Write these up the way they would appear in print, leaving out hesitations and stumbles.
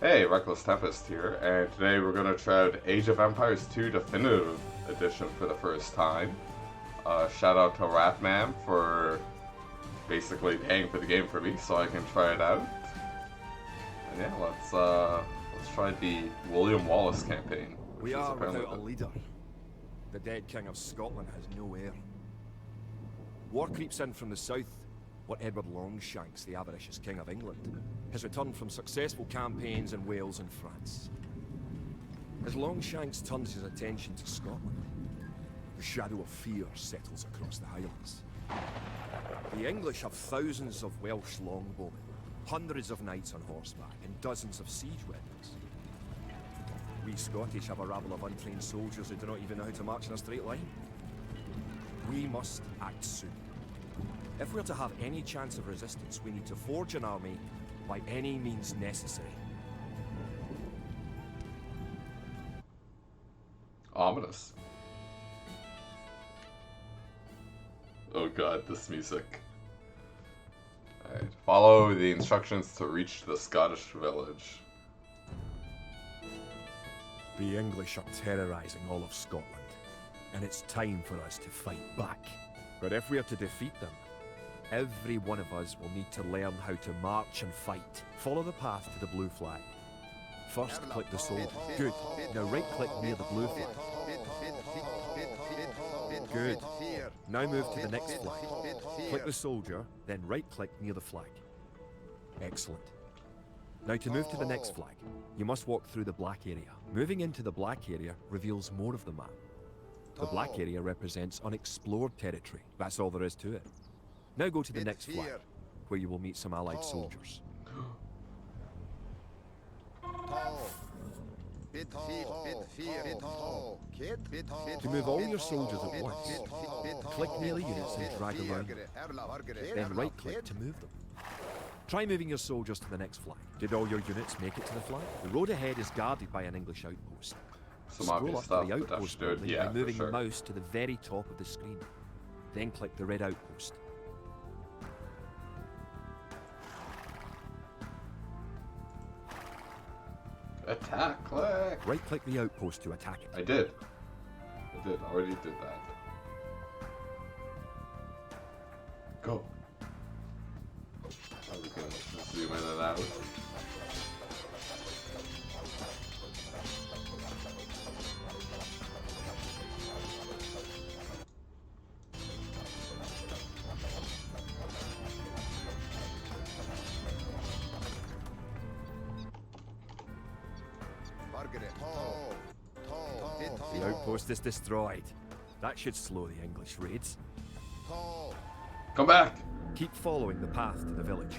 Hey, Reckless Tempest here, and today we're going to try out Age of Empires 2 Definitive Edition for the first time. Shout out to Ratman for basically paying for the game for me so I can try it out. And yeah, let's try the William Wallace campaign. We are without a leader. The dead King of Scotland has no heir. War creeps in from the south. What Edward Longshanks, the avaricious King of England, has returned from successful campaigns in Wales and France. As Longshanks turns his attention to Scotland, the shadow of fear settles across the Highlands. The English have thousands of Welsh longbowmen, hundreds of knights on horseback, and dozens of siege weapons. We Scottish have a rabble of untrained soldiers who do not even know how to march in a straight line. We must act soon. If we're to have any chance of resistance, we need to forge an army by any means necessary. Ominous. Oh god, this music. Alright, follow the instructions to reach the Scottish village. The English are terrorizing all of Scotland, and it's time for us to fight back. But if we are to defeat them, every one of us will need to learn how to march and fight. Follow the path to the blue flag. First, click the sword. Good. Now right-click near the blue flag. Good. Now move to the next flag. Click the soldier, then right-click near the flag. Excellent. Now to move to the next flag, you must walk through the black area. Moving into the black area reveals more of the map. The black area represents unexplored territory. That's all there is to it. Now go to the next flag, where you will meet some allied soldiers. To move all your soldiers at once, click near the units and drag around them. Then right-click to move them. Try moving your soldiers to the next flag. Did all your units make it to the flag? The road ahead is guarded by an English outpost. Some Scroll obvious up stuff, to the but that outpost should do it. building Yeah, by moving for sure. the mouse to the very top of the screen. Then click the red outpost. Attack, click! Right-click the outpost to attack it. I did, already did that. Go. Are we gonna zoom in and out? The outpost is destroyed. That should slow the English raids. Come back! Keep following the path to the village.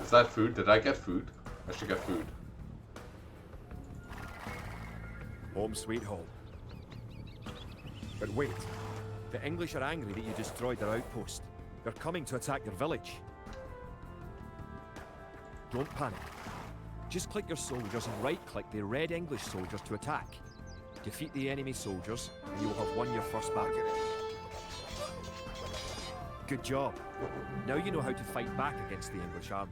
Is that food? Did I get food? I should get food. Home sweet home. But wait. The English are angry that you destroyed their outpost. They're coming to attack your village. Don't panic. Just click your soldiers and right-click the red English soldiers to attack. Defeat the enemy soldiers, and you will have won your first battle. Good job. Now you know how to fight back against the English army.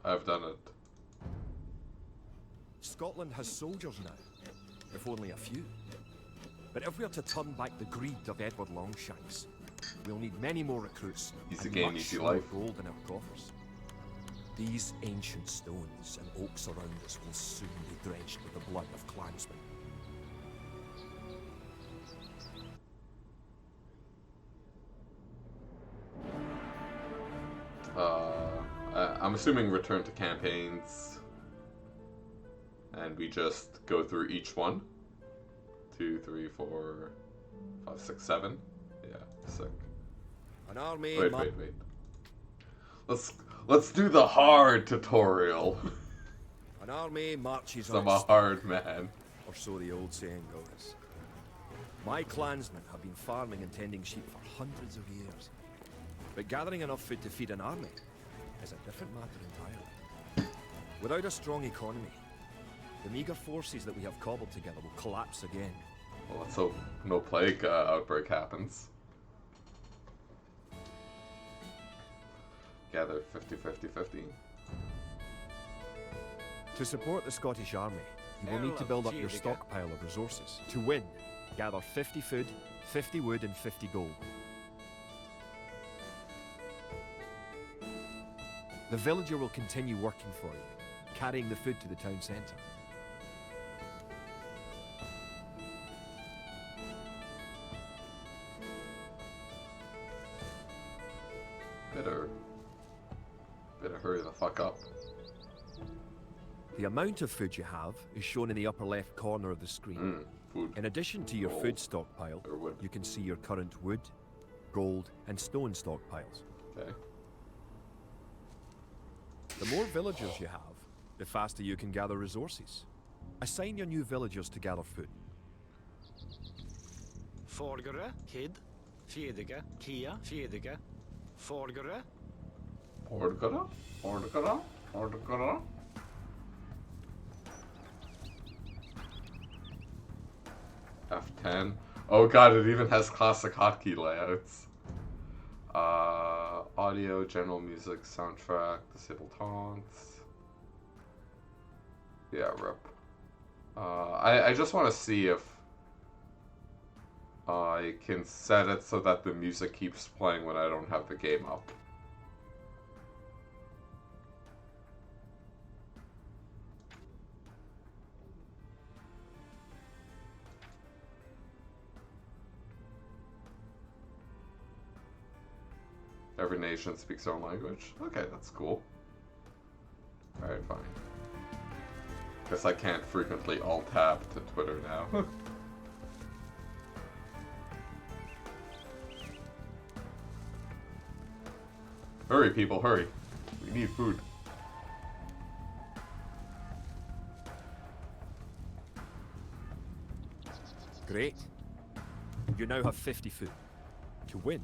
I've done it. Scotland has soldiers now, if only a few. But if we are to turn back the greed of Edward Longshanks, we'll need many more recruits Easy and game, much easy more life. gold in our coffers. These ancient stones and oaks around us will soon be drenched with the blood of clansmen. I'm assuming return to campaigns, and we just go through each one. 2, 3, 4, 5, 6, 7. Yeah, sick. An army. Wait. Let's do the hard tutorial. An army marches I'm on. a hard man. Or so the old saying goes. My clansmen have been farming and tending sheep for hundreds of years. But gathering enough food to feed an army is a different matter entirely. Without a strong economy, the meager forces that we have cobbled together will collapse again. Well, let's hope no plague outbreak happens. Gather 50-50-50. To support the Scottish army, you will need to build up your stockpile of resources. To win, gather 50 food, 50 wood and 50 gold. The villager will continue working for you, carrying the food to the town centre. Better hurry the fuck up. The amount of food you have is shown in the upper left corner of the screen. Food. In addition to your food stockpile, Or wood. you can see your current wood, gold and stone stockpiles. Okay. The more villagers you have, the faster you can gather resources. Assign your new villagers to gather food. Forgere, kid, fjedige, kia, fjedige, forgere. Orgara. F10. Oh god, it even has classic hotkey layouts. Audio, general music, soundtrack, disable taunts. Yeah, rip. I just want to see if I can set it so that the music keeps playing when I don't have the game up. Every nation speaks their own language. Okay, that's cool. Alright, fine. Guess I can't frequently alt-tab to Twitter now. Hurry, people, hurry. We need food. Great. You now have 50 food. To win,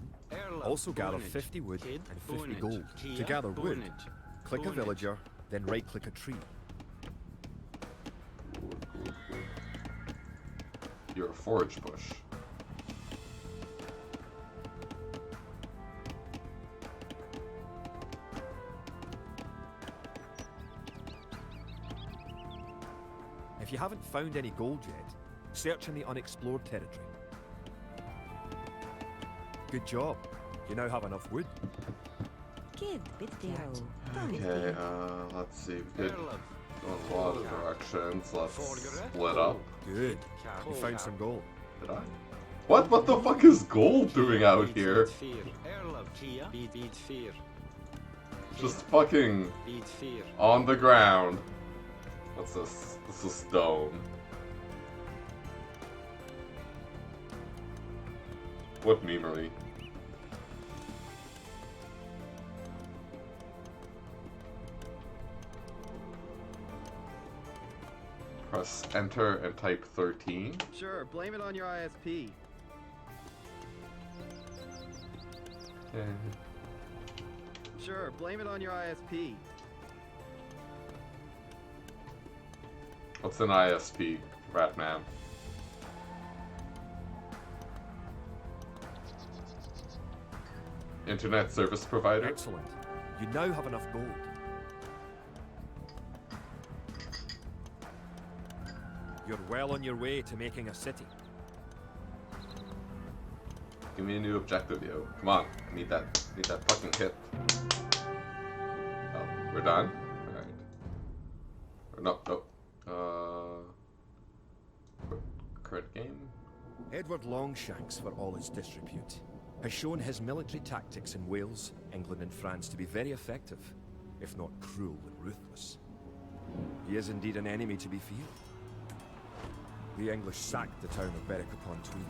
also gather 50 wood and 50 gold. To gather wood, click a villager, then right-click a tree. You're a forage bush. If you haven't found any gold yet, search in the unexplored territory. Good job. You now have enough wood. Okay, let's see. We could go in a lot of directions. Let's split up. Good. You found some gold. Did I? What? What the fuck is gold doing out here? Just fucking on the ground. What's this? This is stone. What memery? Press enter and type 13. Sure, blame it on your ISP. Okay. Sure, blame it on your ISP. What's an ISP, Ratman? Internet service provider? Excellent. You now have enough gold. You're well on your way to making a city. Give me a new objective, yo. Come on, I need that fucking hit. Oh, we're done? Alright. No. Current game? Edward Longshanks, for all his disrepute, has shown his military tactics in Wales, England and France to be very effective, if not cruel and ruthless. He is indeed an enemy to be feared. The English sacked the town of Berwick-upon-Tweed.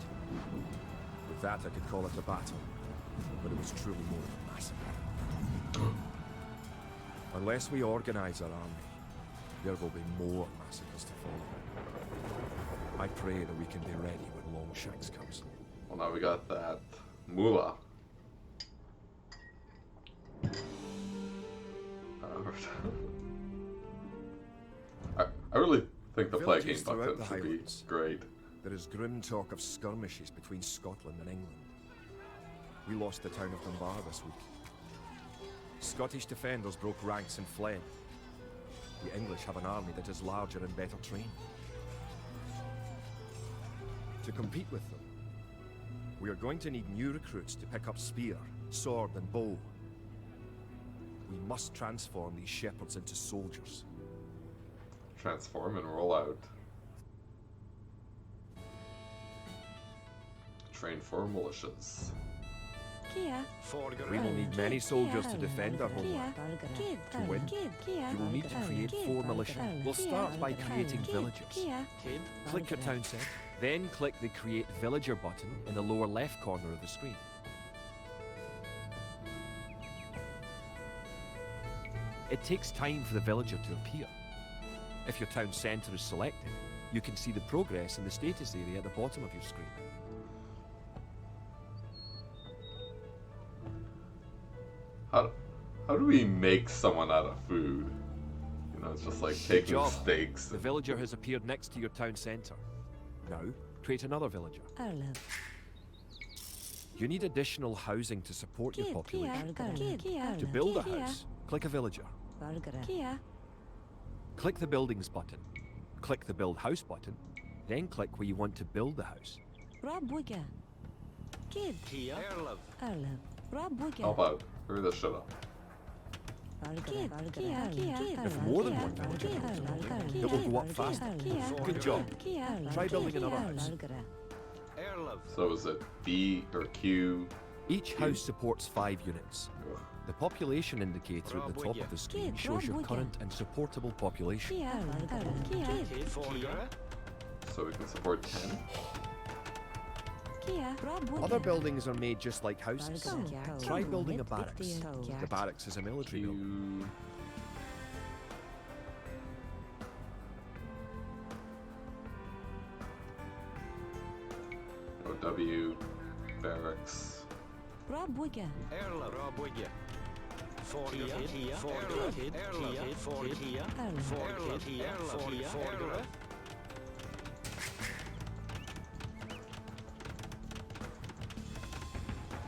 With that I could call it a battle, but it was truly more of a massacre. Unless we organize our army, there will be more massacres to follow. I pray that we can be ready when Longshanks comes. Well, now we got that moolah. I really think the play game Villages throughout button the should be Highlands. great. There is grim talk of skirmishes between Scotland and England. We lost the town of Dunbar this week. Scottish defenders broke ranks and fled. The English have an army that is larger and better trained. To compete with them, we are going to need new recruits to pick up spear, sword, and bow. We must transform these shepherds into soldiers. Transform and roll out. Train for militias. We will need many soldiers to defend our homeland. To win, you will need to create 4 militia. We'll start by creating villagers. Click your town centre, then click the Create Villager button in the lower left corner of the screen. It takes time for the villager to appear. If your town centre is selected, you can see the progress in the status area at the bottom of your screen. How do we make someone out of food? You know, it's just like taking job. steaks. The villager has appeared next to your town centre. Now, create another villager. You need additional housing to support your population. To build a house, click a villager. Click the Buildings button. Click the Build House button. Then click where you want to build the house. How about hurry this shit up? If more than one villager builds a building, it will go up faster. Good job. Try building another house. So is it B or Q? Each house supports 5 units. Ugh. The population indicator at the top of the screen shows your current and supportable population. So we can support 10? Other buildings are made just like houses. Try building a barracks. The barracks is a military building. Q. O W. Barracks.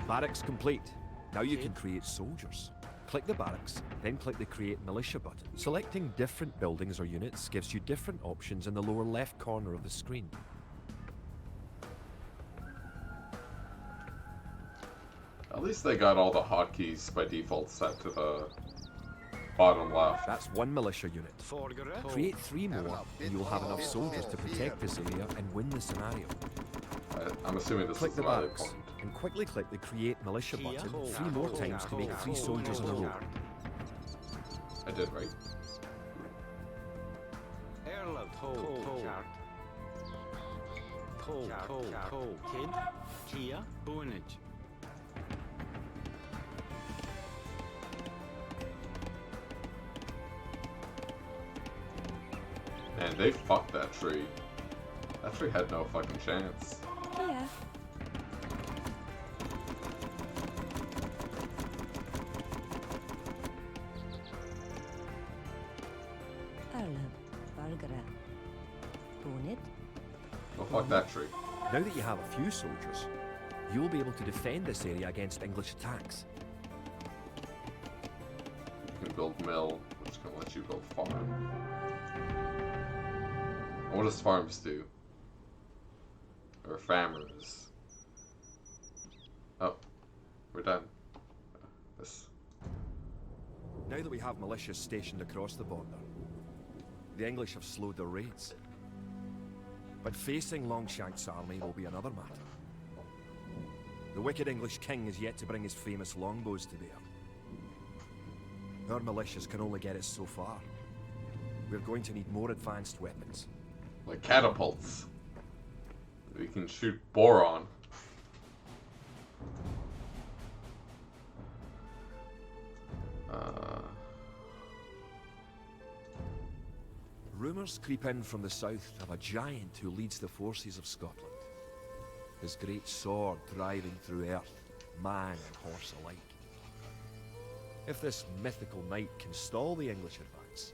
Barracks complete. Now you can create soldiers. Click the barracks, then click the Create Militia button. Selecting different buildings or units gives you different options in the lower left corner of the screen. At least they got all the hotkeys by default set to the bottom left. That's 1 militia unit. Create 3 more, and you'll have enough soldiers to protect this area and win the scenario. I'm assuming this Click is the the valid barracks, point. and quickly click the Create Militia button 3 more times to make 3 soldiers in a row. I did right. And they fucked that tree. That tree had no fucking chance. Well, fuck that tree. Now that you have a few soldiers, you will be able to defend this area against English attacks. You can build mill, which can let you build farm. What does farms do? Or farmers? Oh, we're done. This. Now that we have militias stationed across the border, the English have slowed their raids. But facing Longshank's army will be another matter. The wicked English king is yet to bring his famous longbows to bear. Our militias can only get us so far. We're going to need more advanced weapons. Like catapults. We can shoot boron. Rumours creep in from the south of a giant who leads the forces of Scotland. His great sword driving through earth, man and horse alike. If this mythical knight can stall the English advance,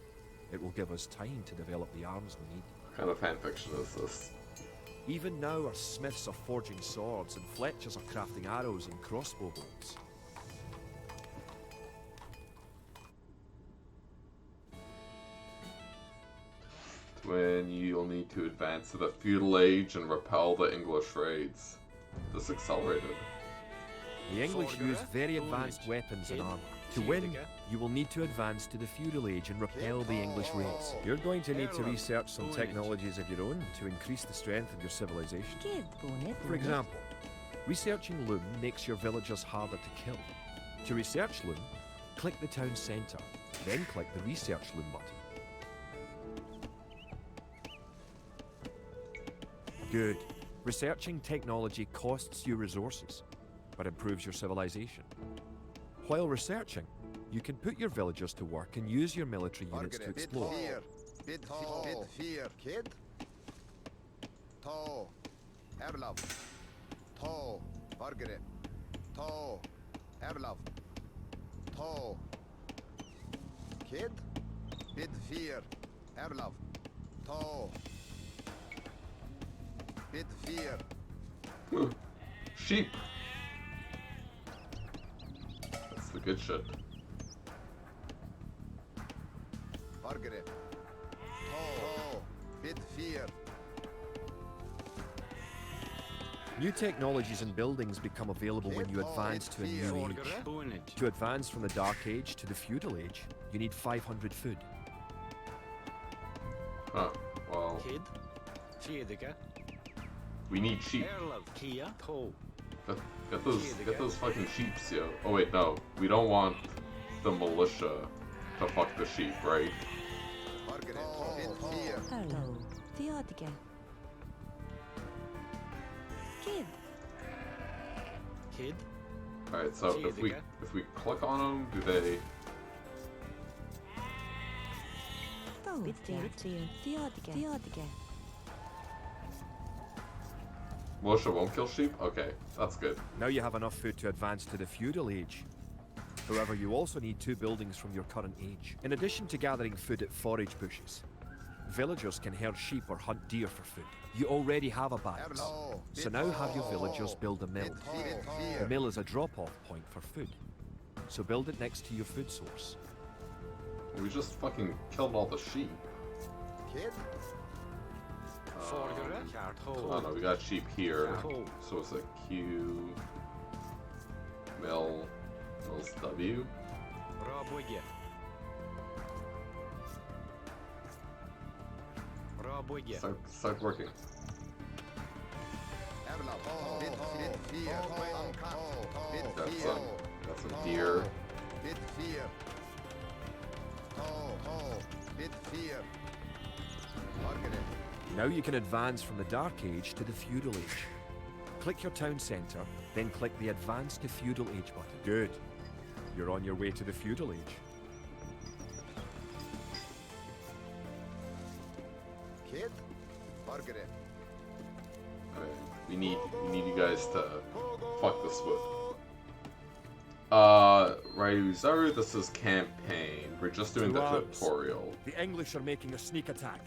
it will give us time to develop the arms we need. What kind of fanfiction is this? Even now our smiths are forging swords and Fletchers are crafting arrows and crossbow bolts. When you'll need to advance to the feudal age and repel the English raids. This accelerated. The English use very advanced weapons and armor. To win, you will need to advance to the feudal age and repel the English raids. You're going to need to research some technologies of your own to increase the strength of your civilization. For example, researching loom makes your villagers harder to kill. To research loom, click the town centre, then click the research loom button. Good. Researching technology costs you resources, but improves your civilization. While researching, you can put your villagers to work and use your military units to explore. Bid fear, kid. To, Erlov. To, Margaret. To, Erlov. To, kid. Bid fear, Erlov. To, bid fear. Sheep. That's the good shit. Margaret. To, bid fear. New technologies and buildings become available when you advance to a new age. To advance from the Dark Age to the Feudal Age, you need 500 food. Huh, well, Kid, Fiediga, we need sheep. Erlov, Kia, To. Get those fucking sheeps, yo. Oh wait, no. We don't want the militia to fuck the sheep, right? Margaret. Bid fear. Hello, Theodica. Kid. Kid, Alright, so if we click on them, do they... Theodica. Militia won't kill sheep? Okay, that's good. Now you have enough food to advance to the Feudal Age. However, you also need 2 buildings from your current age. In addition to gathering food at forage bushes, villagers can herd sheep or hunt deer for food. You already have a barracks, so now have your villagers build a mill. The mill is a drop-off point for food, so build it next to your food source. We just fucking killed all the sheep. Kid. Forgere, Oh no, we got sheep here. To. So it's a Q... Mills W. Rabwigge. Rabwigge. Start working. Erlov. Bid fear. Bid fear. Got some deer. Bid fear. Bid fear. Margaret. Now you can advance from the Dark Age to the Feudal Age. Click your town centre, then click the Advance to Feudal Age button. Good. You're on your way to the Feudal Age. Kid. Margaret. Alright, we need you guys to fuck this wood. Ryuzaru, this is campaign. We're just doing the Drugs. tutorial. The English are making a sneak attack.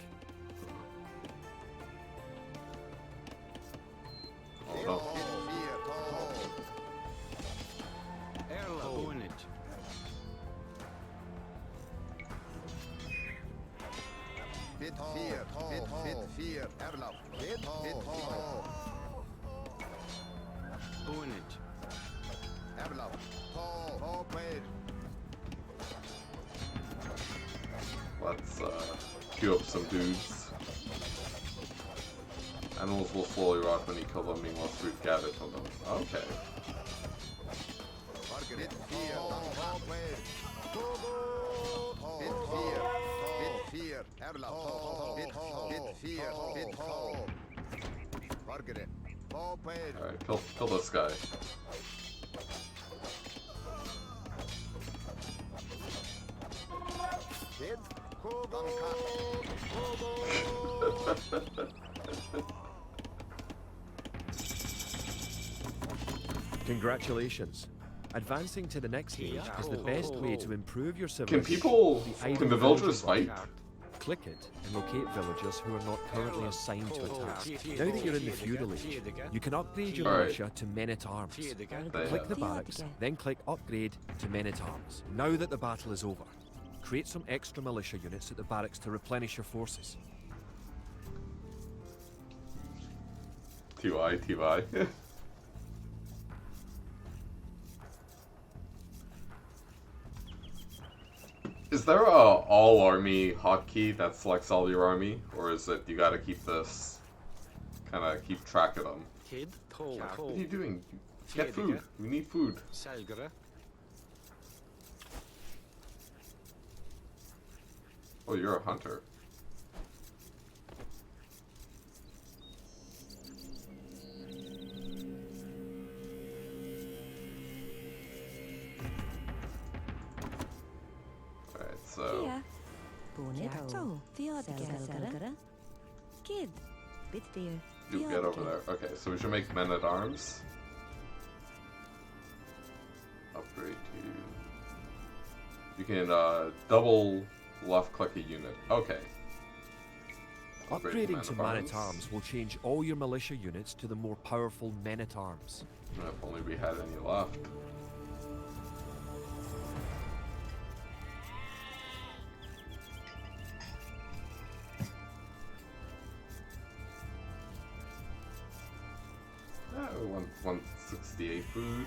Oh no. Erlov, Unit. Bid fear. Bid fear. Erlov. Bid Unit. Erlov. Paid. Let's queue up some dudes. Animals will slowly rot when you kill them unless we've gathered from them. Okay. Margaret. Fear. Bid fear. Bid fear. Erlov. Bid fear. Bid Margaret. Paid. Alright, kill this guy. Kid. Congratulations. Advancing to the next stage is the best way to improve your Can civilization. people, idle can the villagers villager fight? Click it and locate villagers who are not currently assigned to a task. Now that you're in the feudal age, you can upgrade your Alright. militia to men-at-arms. They Click the have. barracks, then click upgrade to men-at-arms. Now that the battle is over, create some extra militia units at the barracks to replenish your forces. TY, TY. Is there a all army hotkey that selects all your army, or is it you gotta keep this, kind of keep track of them? Kid, toe, What are toe. you doing? Get food. We need food. Selgre. Oh, you're a hunter. Alright, so Kia. Bonito. Theodore. Kid. Bit dear. you get over there. Okay, so we should make men at arms. Upgrade to. You can double left click a unit. Okay. Upgrade Upgrading to men-at-arms. man-at-arms will change all your militia units to the more powerful men-at-arms. If only we had any left. Oh, 168 food.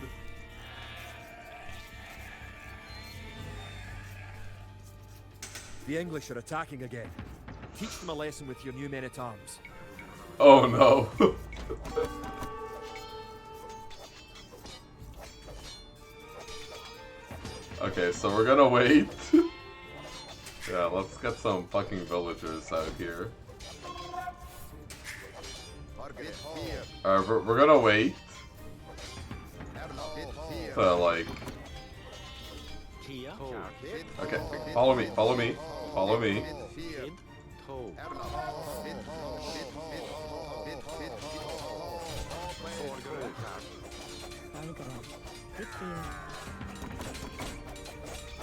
The English are attacking again. Teach them a lesson with your new men-at-arms. Oh no. Okay, so we're gonna wait. Yeah, let's get some fucking villagers out here. Bit fear. We're gonna wait Bit fear. to like. Kia, Bit Okay, follow me, follow me, follow me. Bit fear. kid, toe. Bit Forgre. Bit dear.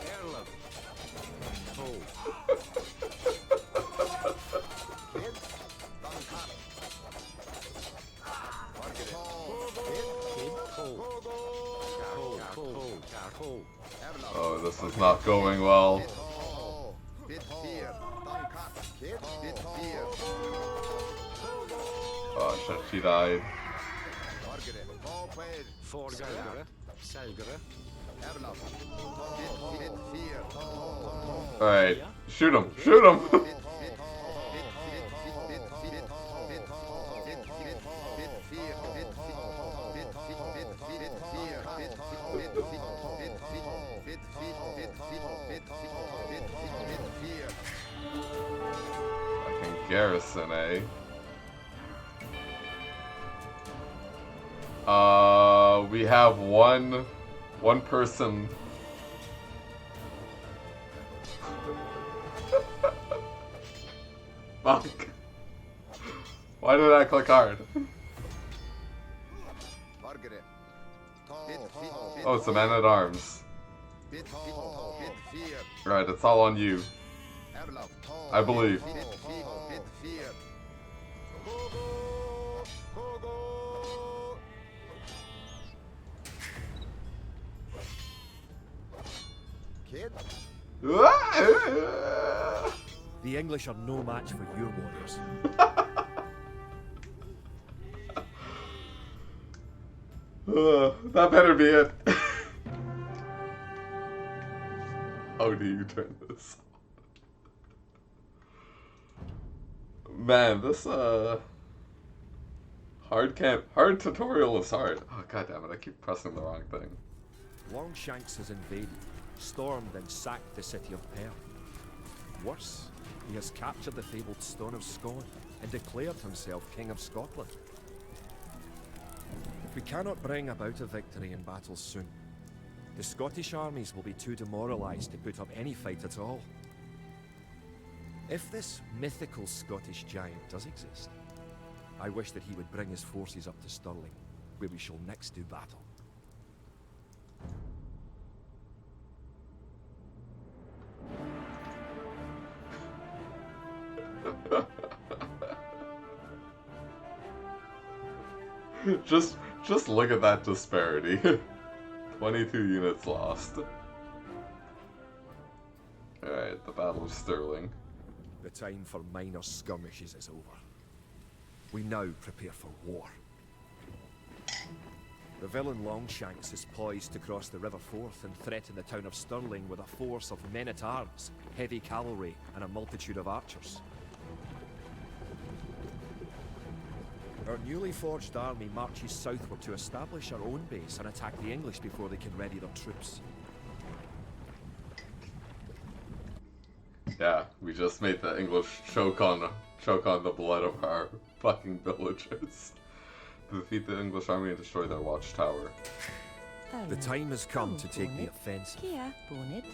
Erlef. Toe. Kid. Dankar. Kid, toe. Toe. Toe. Oh, this is not going well. Bit fear. Dankar. Kid. Bit fear. Oh shit, she died. Forgre. Selgre. Bit fear. Alright, shoot him, shoot him! Fucking garrison, eh? We have one person. Fuck. Why did I click hard? Oh, it's a man at arms. Right, it's all on you. I believe. Kid. The English are no match for your warriors. That better be it. How do you turn this on? Man, this hard tutorial is hard. Oh god damn it, I keep pressing the wrong thing. Longshanks has invaded, stormed and sacked the city of Perth. Worse, he has captured the fabled Stone of Scone and declared himself King of Scotland. If we cannot bring about a victory in battle soon, the Scottish armies will be too demoralised to put up any fight at all. If this mythical Scottish giant does exist, I wish that he would bring his forces up to Stirling, where we shall next do battle. just look at that disparity. 22 units lost. Alright, the Battle of Stirling. The time for minor skirmishes is over. We now prepare for war. The villain Longshanks is poised to cross the River Forth and threaten the town of Stirling with a force of men-at-arms, heavy cavalry, and a multitude of archers. Our newly forged army marches southward to establish our own base and attack the English before they can ready their troops. Yeah, we just made the English choke on the blood of our fucking villagers. Defeat the English army and destroy their watchtower. The time has come to take the offensive. Kia, Bonnet.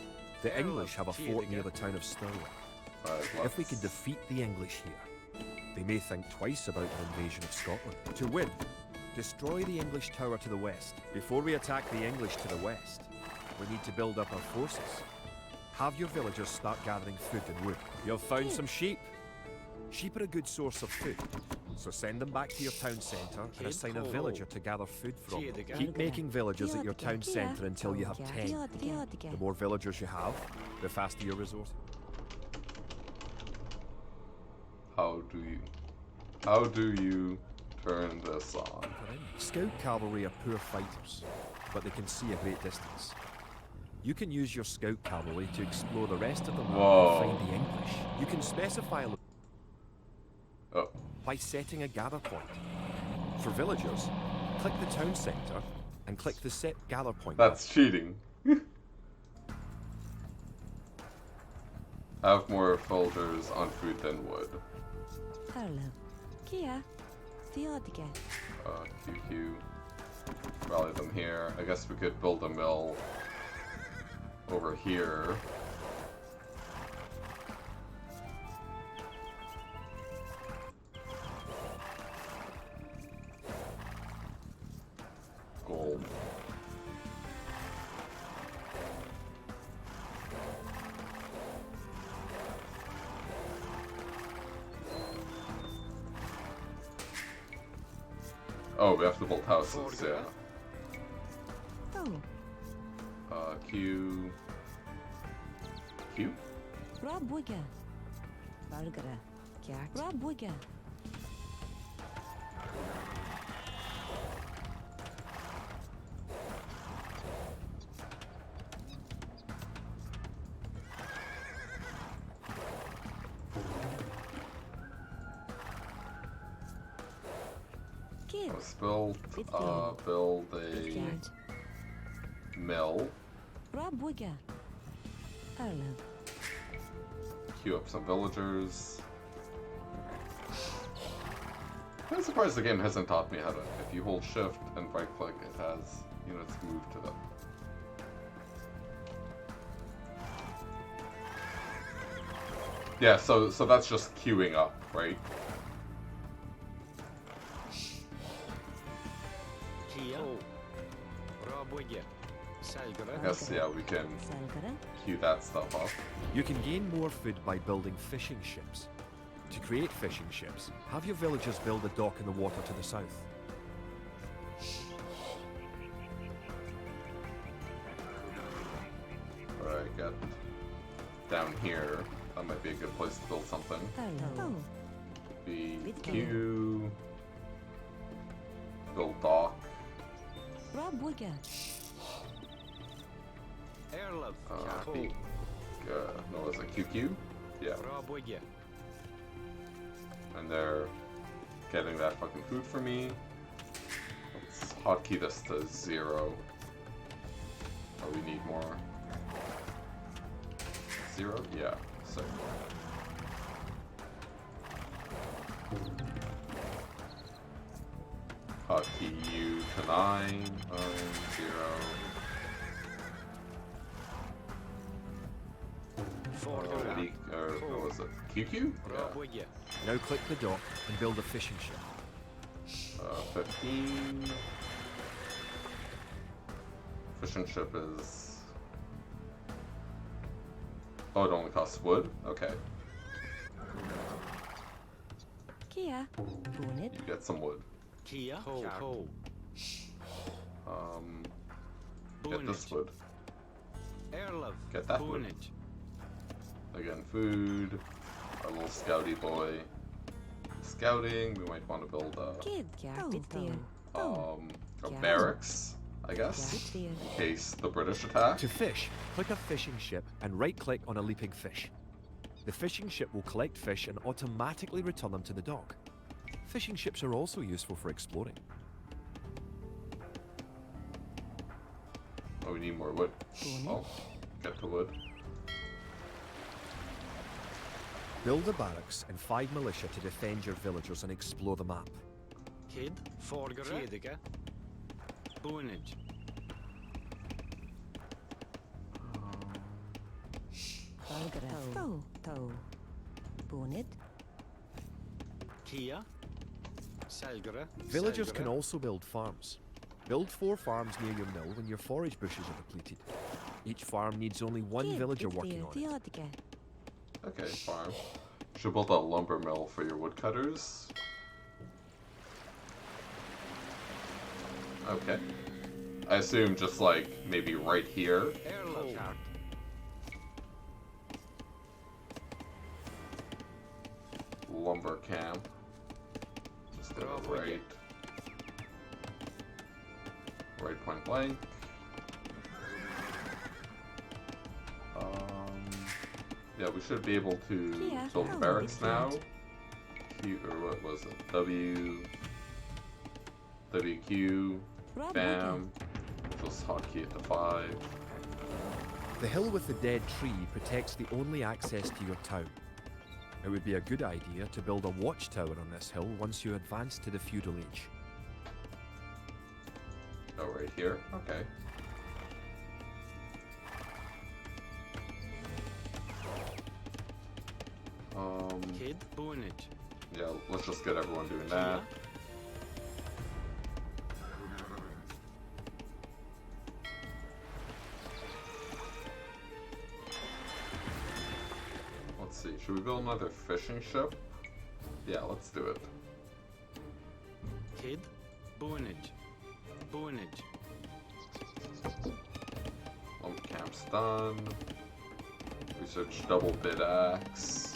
The English have a fort near the town of Stirling. If we can defeat the English here, they may think twice about an invasion of Scotland. To win, destroy the English tower to the west. Before we attack the English to the west, we need to build up our forces. Have your villagers start gathering food and wood. You've found some sheep. Sheep are a good source of food, so send them back to your town centre and assign a villager to gather food from them. Keep making villagers at your town centre until you have 10. The more villagers you have, the faster your resources. How do you turn this on? Scout cavalry are poor fighters, but they can see a great distance. You can use your scout cavalry to explore the rest of the map and find the English. You can specify by setting a gather point. For villagers, click the town centre and click the set gather point. That's cheating. Have more villagers on food than wood. Hello. Kia. Theodiga. QQ. Rally them here. I guess we could build a mill over here. Gold. Oh, we have to build houses, yeah. Oh. Q. Rob Wigger. Valgara. Rob Wigger. Let's build a mill. Rob Wigger. Hello. Queue up some villagers. I'm surprised the game hasn't taught me how to. If you hold shift and right click, it has units move to them. Yeah, so that's just queuing up, right? Yes, yeah, we can queue that stuff up. You can gain more food by building fishing ships. To create fishing ships, have your villagers build a dock in the water to the south. Alright, get down here. That might be a good place to build something. Hello. Be queue. Build dock. Rob Wigger. No, is it QQ? Yeah. And they're getting that fucking food for me. Let's hotkey this to 0. Oh, we need more. 0? Yeah. So. Hotkey U to 9. 0. What was it? QQ? Yeah. Now click the dock and build a fishing ship. 15. Fishing ship is... Oh, it only costs wood? Okay. Kia. Bonnet. You get some wood. Kia. Ho. Get this wood. Erlov. Get that wood. Bunage. Again, food. Our little scouty boy. Scouting. We might want to build Kid, a barracks, I guess, in case the British attack. To fish, click a fishing ship and right-click on a leaping fish. The fishing ship will collect fish and automatically return them to the dock. Fishing ships are also useful for exploring. Oh, we need more wood. Oh, get the wood. Build a barracks and 5 militia to defend your villagers and explore the map. Kid. Forgere. Kedige. Bunage. Bonnet. Kia. Selgere. Villagers can also build farms. Build 4 farms near your mill when your forage bushes are depleted. Each farm needs only 1 villager working on it. Okay, farm. Should build a lumber mill for your woodcutters. Okay. I assume just like maybe right here. Erlov. Lumber camp. Just go right point blank. Yeah, we should be able to build the barracks now. Q, or what was it? WQ, bam. Just hotkey it to 5. The hill with the dead tree protects the only access to your town. It would be a good idea to build a watchtower on this hill once you advance to the feudal age. Oh, right here? Okay. Kid. Bunage. Yeah, let's just get everyone doing that. Let's see, should we build another fishing ship? Yeah, let's do it. Kid. Bunage. Bunage. Lumber camp's done. Research double bid axe.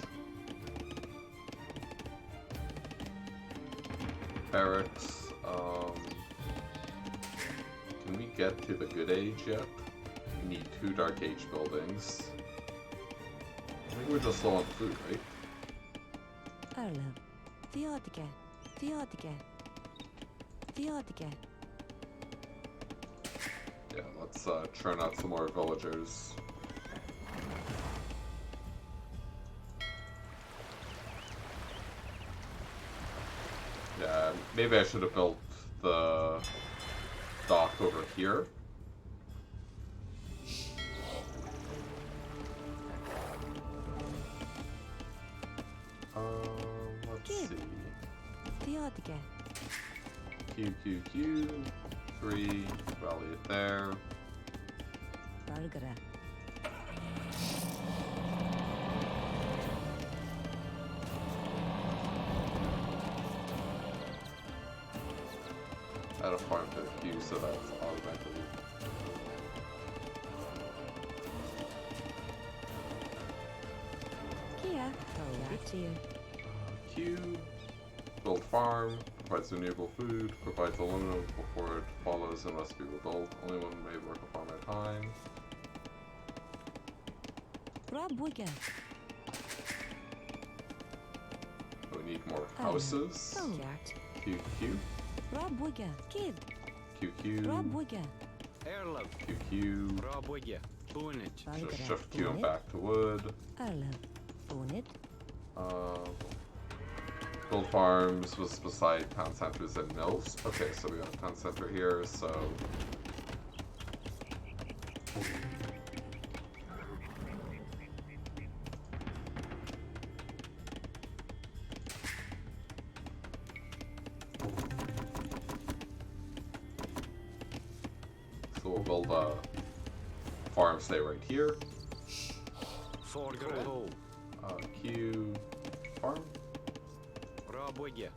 Barracks. Can we get to the good age yet? We need 2 dark age buildings. I think we're just low on food, right? Yeah, let's churn out some more villagers. Yeah, maybe I should have built the dock over here. Let's see. Q, 3, rally it there. Add a farm to the queue so that's automatically. Queue, build farm, provides renewable food, provides aluminum before it follows and must be rebuilt. Only one may work a farm at a time. We need more houses. QQ. QQ. Erlov. QQ. Rabuge. Bunage. Just shift Q and back to wood. Build farms was beside town centers and mills. Okay, so we got a town center here, so. So we'll build a farm stay right here. Forgere. Q farm. Rabuge.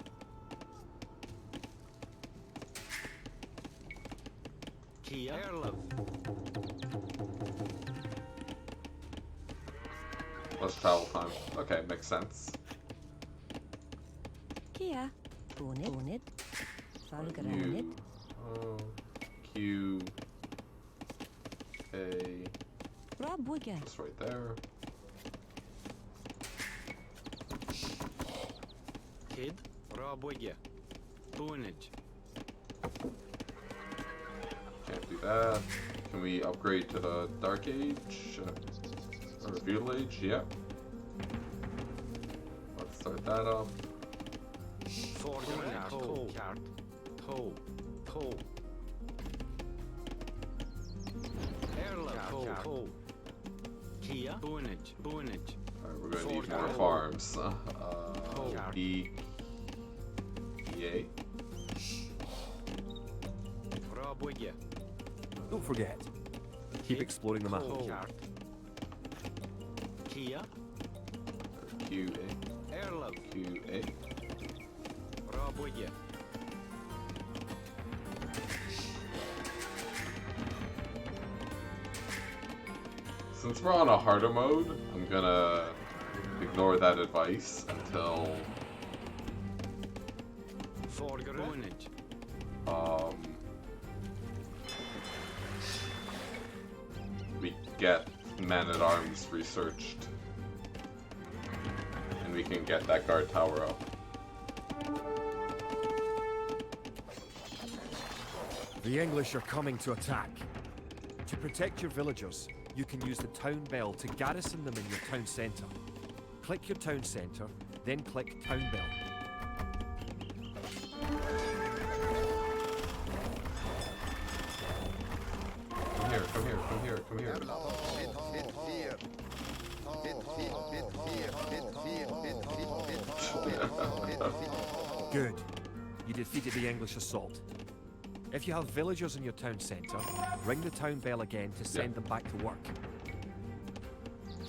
Kia. Erlov. Less travel time. Okay, makes sense. Kia. Bonnet. Bonnet. Valgar. U. Bonnet. Q. A. Rob Wigger. Just right there. Kid. Robwigya. Boonage. Can't do that. Can we upgrade to the Dark Age? Or Feudal Age? Yeah. Let's start that up. Forgerat. Toe. Cart. Toe. Toe. Erlov. Toe. Kia. Boonage. Boonage. Alright, we're gonna need more farms. B. EA. Robwigya. Don't forget, keep exploring the map. Cart. Kia. QA. Erlov. QA. Robwigya. Since we're on a harder mode, I'm gonna ignore that advice until Boonage. we get men-at-arms researched. And we can get that guard tower up. The English are coming to attack. To protect your villagers, you can use the town bell to garrison them in your town centre. Click your town centre, then click town bell. Come here, come here, come here, come here. Bit here. Bit here. Bit here. Bit here. Bit here. Bit here. Good. You defeated the English assault. If you have villagers in your town centre, ring the town bell again to send them back to work.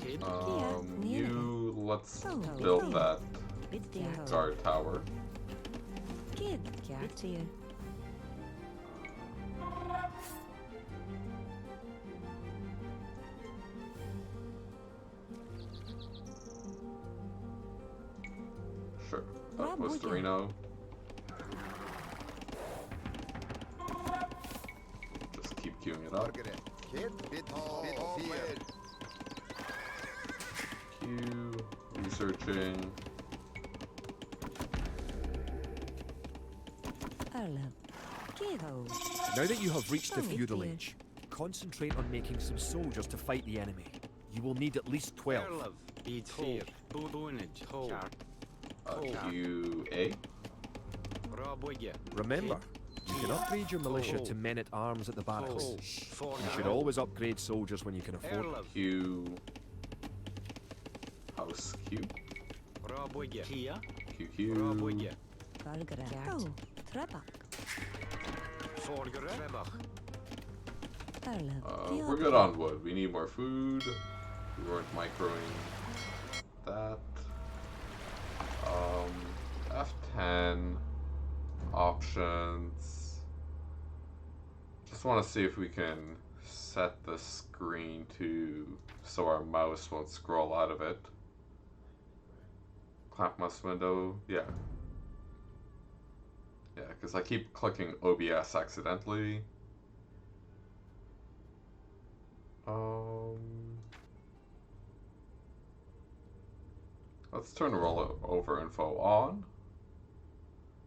Kid. Let's build that Bit dear. guard tower. Kid. Bit dear. Sure. Rob Outpost Wigan. Reno. Just keep queuing it up. Margaret. Kid. Bit here. Queue. Researching. Erlov. Kiddo. Now that you have reached the Oh, feudal dear. age, concentrate on making some soldiers to fight the enemy. You will need at least 12. Erlov. Beat fear. Boonage. Cart. QA. Robwigya. Remember, you can upgrade your militia to men-at-arms at the barracks. You should always upgrade soldiers when you can afford it. Erlov. Q. House Q. Robwigya. Kia. QQ. Robwigya. Valgar. Oh. Trebak. Forgerat. Trebach. Erlov. We're good on wood. We need more food. We weren't microing that. F10 options. Just want to see if we can set the screen to so our mouse won't scroll out of it. Clamp mouse window, yeah. Yeah, because I keep clicking OBS accidentally. Let's turn rollover info on.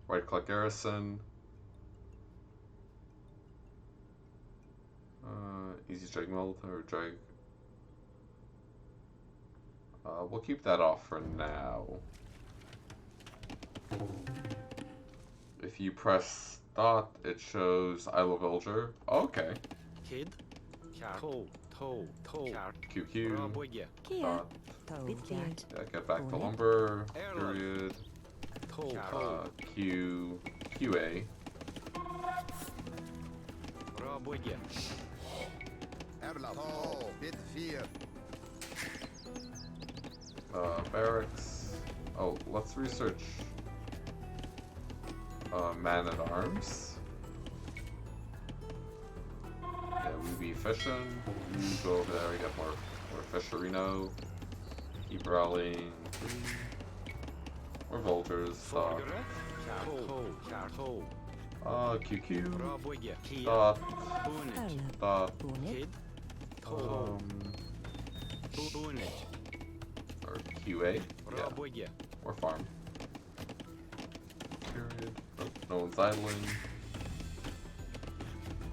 Right click garrison. Easy drag mode or drag. We'll keep that off for now. If you press dot, it shows Isle of Villager. Okay. Kid. Cart. Toe. Cart. QQ. Robwigya. Kia. Dot. Bit dear. Yeah, get back to Bonnet. lumber. Airlock. Period. Toe. Q. QA. Robwigya. Erlov. Bit here. Barracks. Oh, let's research man at arms. fishing. You go over there, we get more fisherino. Keep rallying. More vultures. Forgere. Charcoal. Charcoal. QQ. Robwigge. Kia. Dot. Bonage. Arla. Dot. Bonnet. Kid. Toll. Bonage. Or QA. Yeah. Robwigge. Or farm. Period. Oh, no one's idling.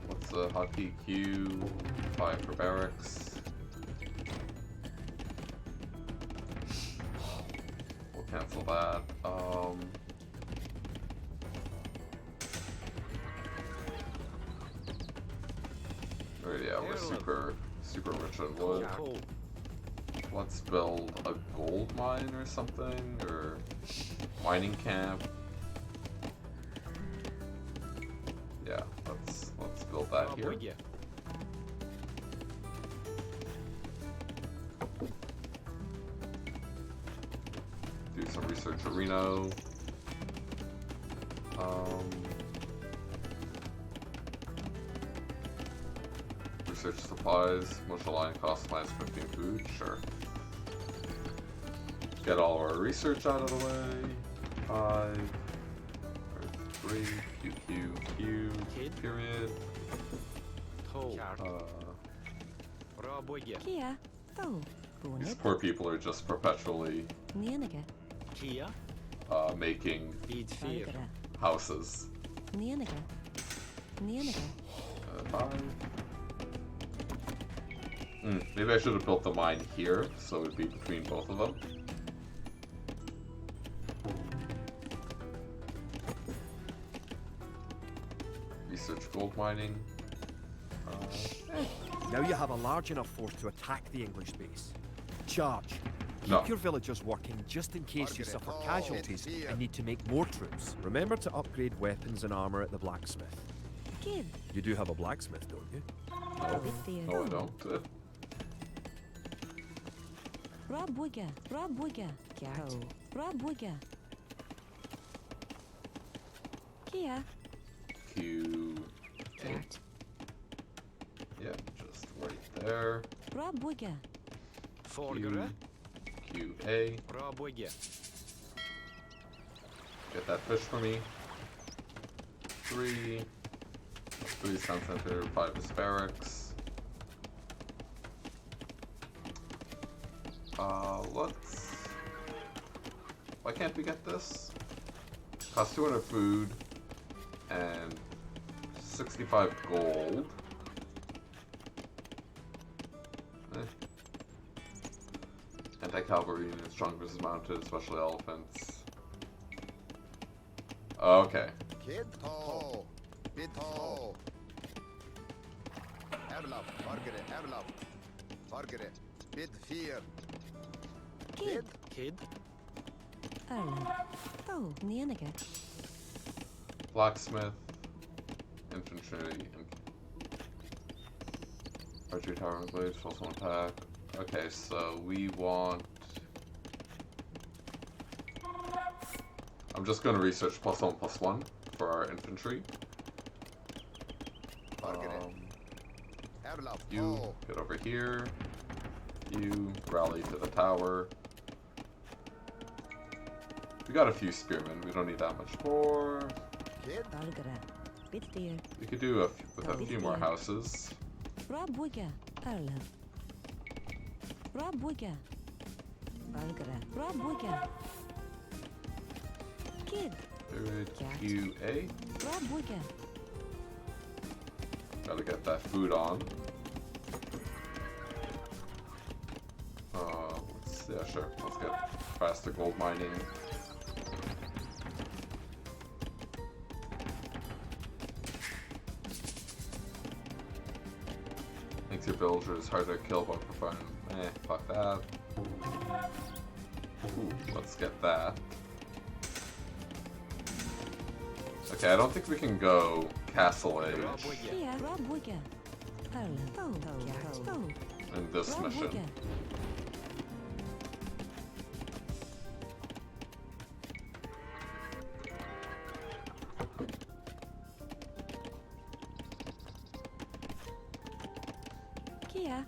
What's the hotkey? Q. 5 for barracks. We'll cancel that. Oh yeah, we're super rich in wood. Charcoal. Let's build a gold mine or something, or mining camp. Yeah, let's build that here. Robwigge. Do some research at Reno. Research supplies. Most line cost minus 15 food. Sure. Get all our research out of the way. 5. 3. Q. Kid. Period. Toll. Robwigge. Kia. Tho. These Bonnet. poor people are just perpetually Nienige. Kia. making Bid fear. Valgere. houses. Nienige. Nienige. 5. Maybe I should have built the mine here, so it would be between both of them. Research gold mining. Now you have a large enough force to attack the English base. Charge. Keep No. your villagers working just in case you suffer casualties and need to make more troops. Remember to upgrade weapons and armor at the blacksmith. Kid. You do have a blacksmith, don't you? Bittier. No, I don't. Robwigge. Robwigge. Kiao. Robwigge. Kia. Q. Cat. Yeah, just right there. Robwigge. Forgere. QA. Robwigge. Get that fish for me. 3. 3 sound center, 5 is barracks. Let's... Why can't we get this? Costs 200 food and 65 gold. Anti-cavalry units, strong versus mounted, especially elephants. Okay. Kid Toll. Bid Toll. Erlap. Forgere. Erlap. Forgere. Bid fear. Kid. Kid. Arla. Tho. Nienige. Blacksmith, infantry, archery tower and blades, plus 1 attack. Okay, so we want... I'm just going to research +1/+1 for our infantry. Erlap. You get over here. You rally to the tower. We got a few spearmen. We don't need that much more. Kid. Valgere. Bittier. We could do with a few more houses. Robwigge. Arla. Robwigge. Valgere. Robwigge. Kid. Period. Cat. QA. Robwigge. Gotta get that food on. Yeah, sure. Let's get faster gold mining. Makes your villagers harder to kill but for fun. Fuck that. Ooh, let's get that. Okay, I don't think we can go Castle Age Robwigge. Kia. Robwigge. Arla. Tho. Cat. Tho. in this mission. Robwigge. Kia.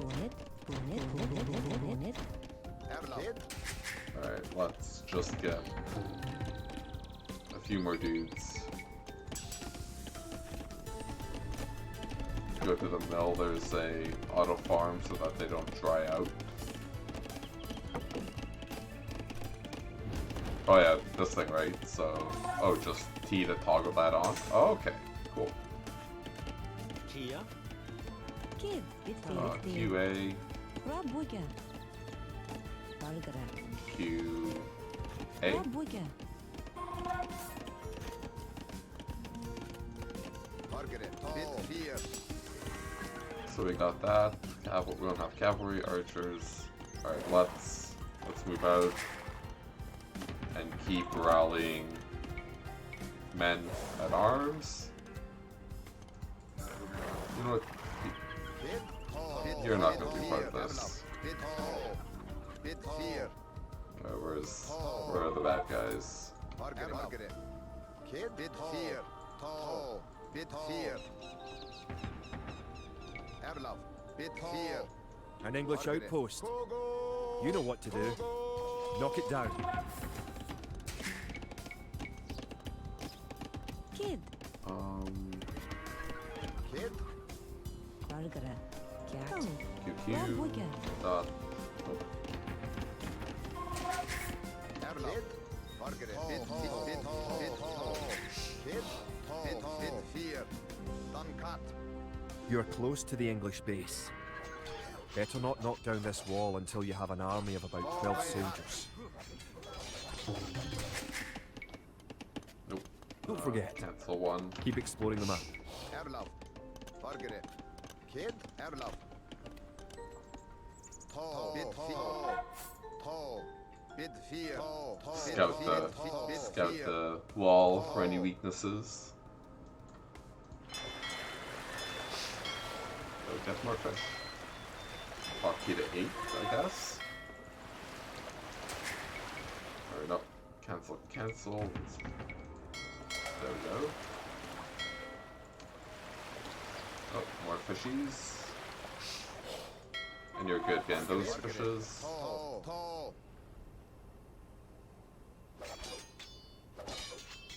Bonnet. Bonnet. Kid. Alright, let's just get a few more dudes. Go to the mill, there's a auto farm so that they don't dry out. Oh yeah, this thing, right? So, oh, just T to toggle that on. Oh, okay, cool. Kia. Kid. Bit QA, Rob Wigger. Bargara. QA. Rob Wigger. Margaret. Bit fear. So we got that. We don't have cavalry, archers. Alright, let's move out and keep rallying men at arms. You know what? Bit. You're not gonna be part of this. Bit. Bit fear. Where are the bad guys? Margaret. Kid. Bit fear. Bit fear. Avalov. Bit fear. An English Margaret. outpost. Go. You know what to do. Knock it down. Kid. Kid. Bargara. Cat. Rob QQ. Wigger. Dot. Avalov. Margaret. Bit. Kid. Bit fear. Done cut. You're close to the English base. Better not knock down this wall until you have an army of about 12 soldiers. Nope. Don't forget, Cancel one. keep exploring the map. Avalov. Margaret. Kid. Avalov. Bit fear. Bit fear. Scout the wall for any weaknesses. Get more fish. Hotkey to 8, I guess. Or no, cancel. There we go. Oh, more fishies. And you're good getting those fishes.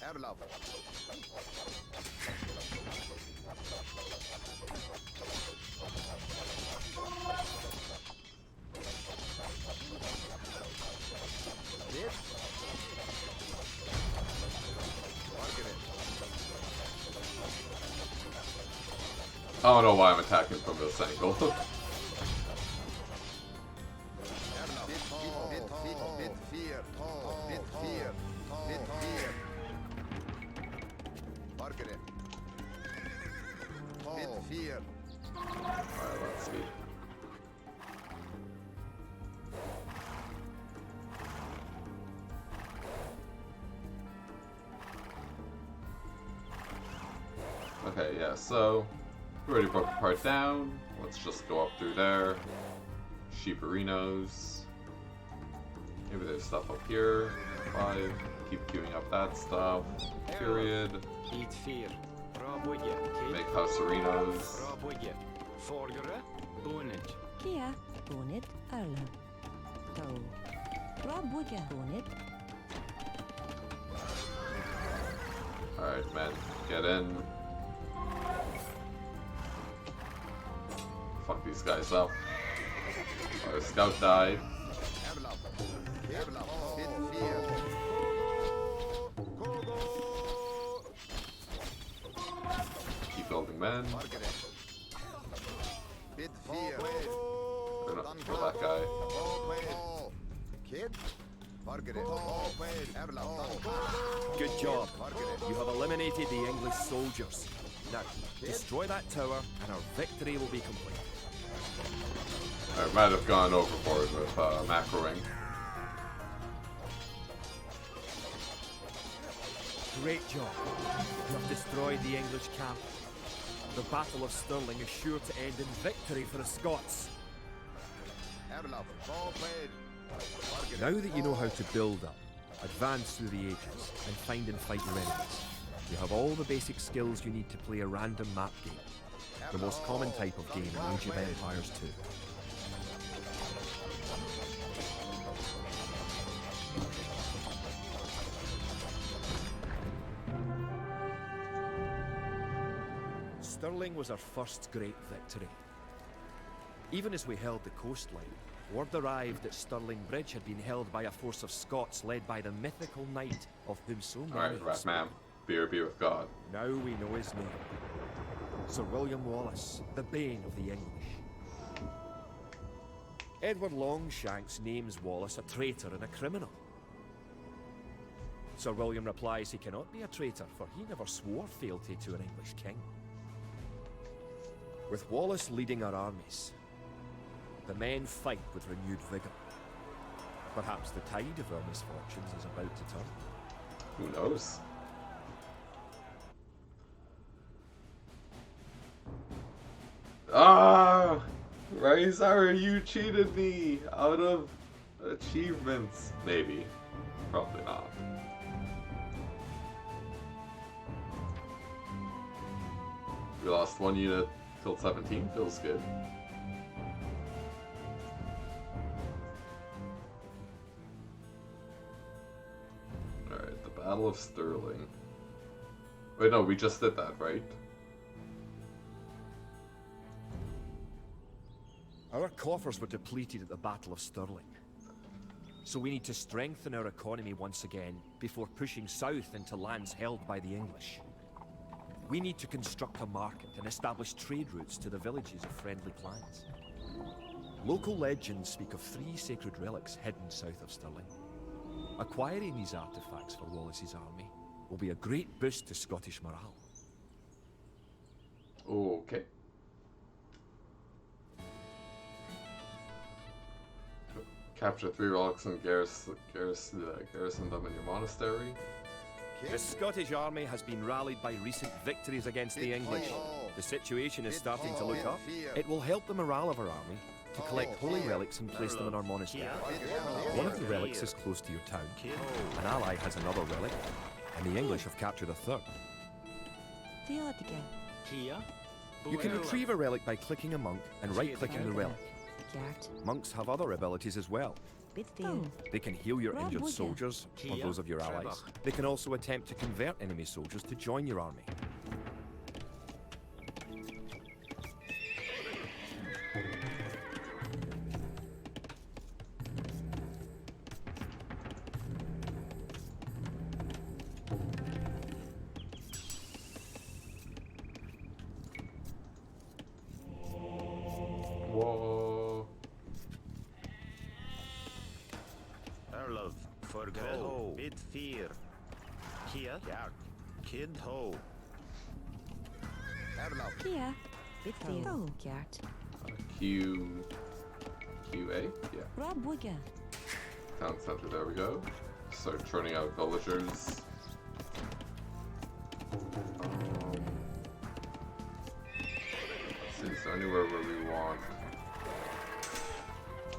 Avalov. Bit. Margaret. I don't know why I'm attacking from this angle. Avalov. Bit fear. Bit fear. Bit fear. Margaret. Bit fear. Alright, let's see. Okay, yeah, so we already broke the part down. Let's just go up through there. Sheeperinos. Maybe there's stuff up here. 5. Keep queuing up that stuff. Period. Eat fear. Rob Wigger. Kid. Make houserinos. Rob Wigger. Forgere. Bonage. Kia. Bonnet. Arla. Toe. Rob Wigger. Bonnet. Alright, men, get in. Fuck these guys up. Our scout died. Avalov. Avalov. Bit fear. Keep building men. Margaret. Bit fear. Or not, kill that guy. Kid. Margaret. Avalov. Good job. Margaret. You have eliminated the English soldiers. Now, destroy that tower and our victory will be complete. I might have gone overboard with macroing. Great job. You have destroyed the English camp. The Battle of Stirling is sure to end in victory for the Scots. Avalov. Now that you know how to build up, advance through the ages, and find and fight your enemies, you have all the basic skills you need to play a random map game. the most common type of game in Age of Empires 2. Stirling was our first great victory. Even as we held the coastline, word arrived that Stirling Bridge had been held by a force of Scots led by the mythical knight of whom so many Alright, have Rat Man. spoken. Beer be with God. Now we know his name. Sir William Wallace, the bane of the English. Edward Longshanks names Wallace a traitor and a criminal. Sir William replies he cannot be a traitor, for he never swore fealty to an English king. With Wallace leading our armies, the men fight with renewed vigour. Perhaps the tide of our misfortunes is about to turn. Who knows? Ah! Razor, you cheated me out of achievements. Maybe. Probably not. We lost 1 unit till 17. Feels good. Alright, the Battle of Stirling. Wait, no, we just did that, right? Our coffers were depleted at the Battle of Stirling. So we need to strengthen our economy once again before pushing south into lands held by the English. We need to construct a market and establish trade routes to the villages of friendly clans. Local legends speak of 3 sacred relics hidden south of Stirling. Acquiring these artifacts for Wallace's army will be a great boost to Scottish morale. Okay. Capture 3 relics and garrison them in your monastery. The Scottish army has been rallied by recent victories against the English. The situation is starting to look up. It will help the morale of our army to collect holy relics and place them in our monastery. One of the relics is close to your town. An ally has another relic, and the English have captured a third. Kia. You can retrieve a relic by clicking a monk and right-clicking the relic. Monks have other abilities as well. They can heal your injured soldiers or those of your allies. They can also attempt to convert enemy soldiers to join your army. Whoa. Erlov, forgo, bid fear. Kia, yak, kid ho. Erlov, Kia. Bitfeel. Gert. QA? Yeah. Rob Wigger. Town center, there we go. Start churning out villagers. Let's see, is there anywhere where we want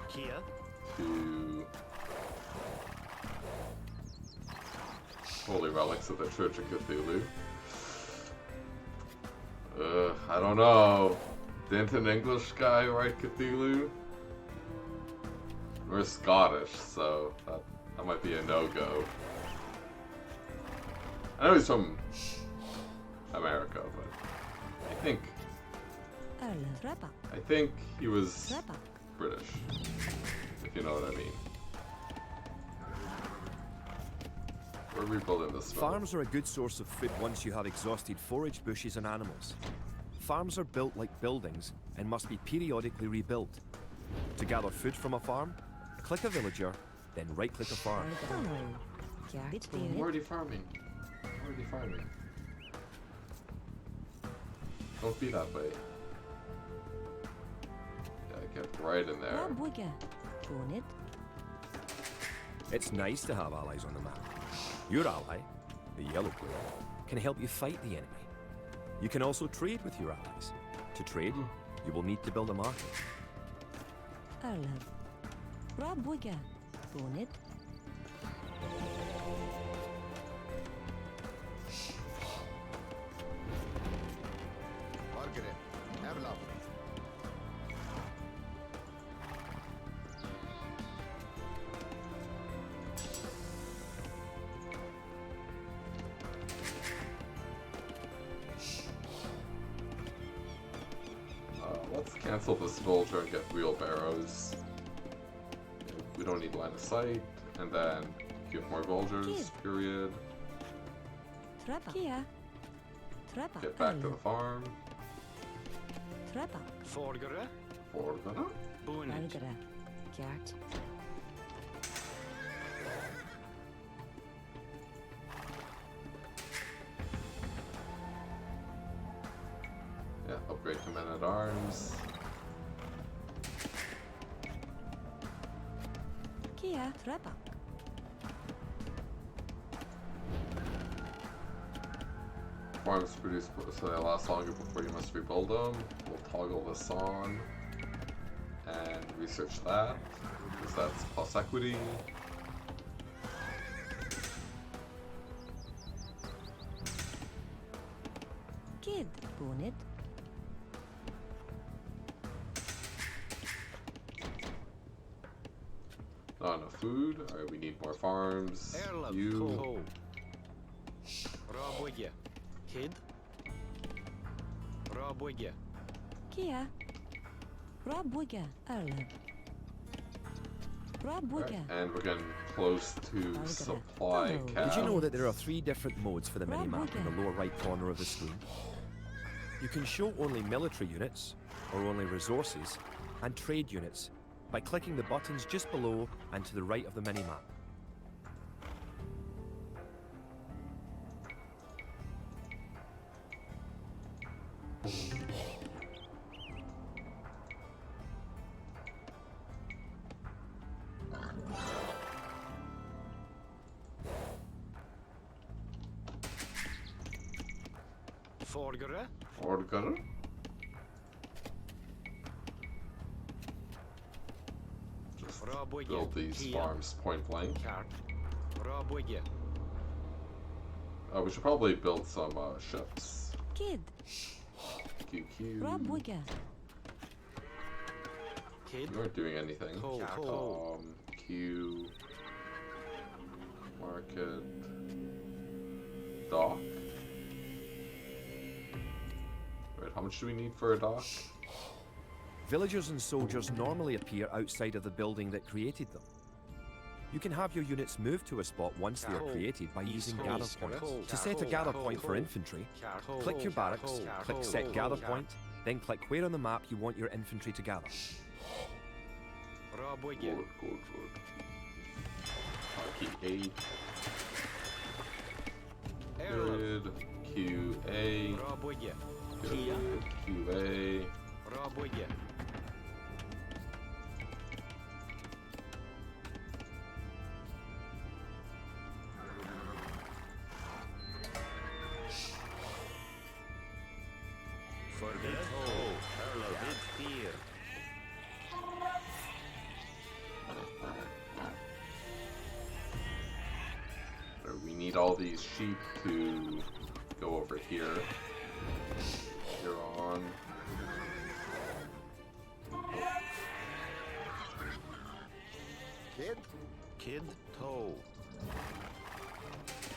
Kia, to holy relics of the Church of Cthulhu? I don't know. Didn't an English guy write Cthulhu? We're Scottish, so that might be a no-go. I know he's from America, but I think he was British, if you know what I mean. Where are we building this from? Farms are a good source of food once you have exhausted forage, bushes and animals. Farms are built like buildings and must be periodically rebuilt. To gather food from a farm, click a villager, then right-click a farm. I'm already farming. Don't be that way. Yeah, get right in there. Rob Wigger. Bonnet. It's nice to have allies on the map. Your ally, the yellow player, can help you fight the enemy. You can also trade with your allies. To trade, you will need to build a market. Rob Wigger. Bonnet. Margaret, Let's cancel this villager and get wheelbarrows. We don't need line of sight. And then give more villagers, period. Trappa. Kia. Trappa. Get back to the farm. Trappa. Forgere. Forgana. Bonage. Algera. Kjart. Yeah, upgrade to men at arms. Kia. Trappa. Farms produce so they last longer before you must rebuild them. We'll toggle this on and research that because that's plus equity. Kid. Bonnet. Not enough food. Alright, we need more farms. Erla. You. Ho. Rabwigge. Kid. Rabwigge. Kia. Rabwigga. Erlen. Rabwigga. And we're getting close to supply Oh. cap. Did you know that there are 3 different modes for the minimap in the lower right corner of the screen? You can show only military units, or only resources, and trade units by clicking the buttons just below and to the right of the minimap. Forgere. Forgana. Just Rabwigge. build these Kia. farms point blank. Kart. Rabwigge. We should probably build some ships. Kid. QQ. Rabwigga. Kid. You aren't doing anything. Ho. Q. Market. Dock. Wait, how much do we need for a dock? Villagers and soldiers normally appear outside of the building that created them. You can have your units move to a spot once they are created by using gather points. To set a gather point for infantry, click your barracks, click set gather point, then click where on the map you want your infantry to gather. Rabwigge. Good. Key 8. Erla. Good. QA. Rabwigge. Good. Kia. QA. Rabwigge. Forget ho. Erla vid fear. We need all these sheep to go over here. You're on. Kid. Kid toe.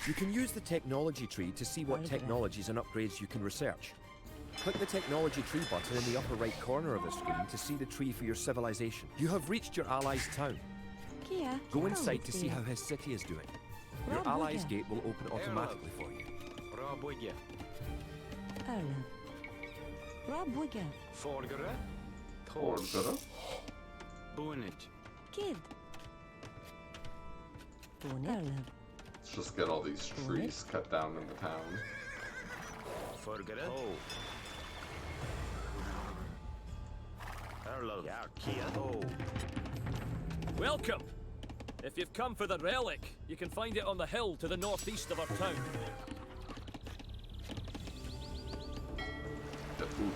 You can use the technology tree to see what technologies and upgrades you can research. Click the technology tree button in the upper right corner of the screen to see the tree for your civilization. You have reached your ally's town. Kia. Go inside to see how his city is doing. Your ally's gate will open automatically for you. Rabwigge. Erlen. Rabwigga. Forgere. Forgere. Bonage. Kid. Bonnet. Erlen. Let's just get all these trees cut down in the town. Forgere. Ho. Erla. Kia. Ho. Welcome! If you've come for the relic, you can find it on the hill to the northeast of our town. Get food.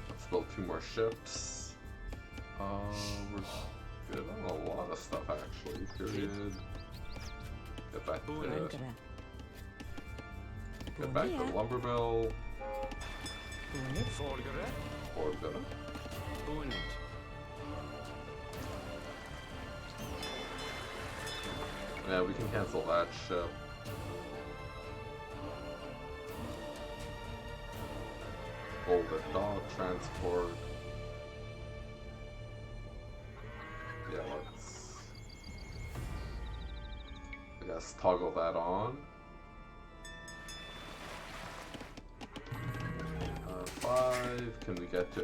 Let's build 2 more ships. We're good on a lot of stuff actually. Period. Get back to Algera. the lumber mill. Forgere. Or gonna. Bonage. Yeah, we can cancel that ship. Hold the dog transport. Yeah, let's, I guess, toggle that on. 5. Can we get to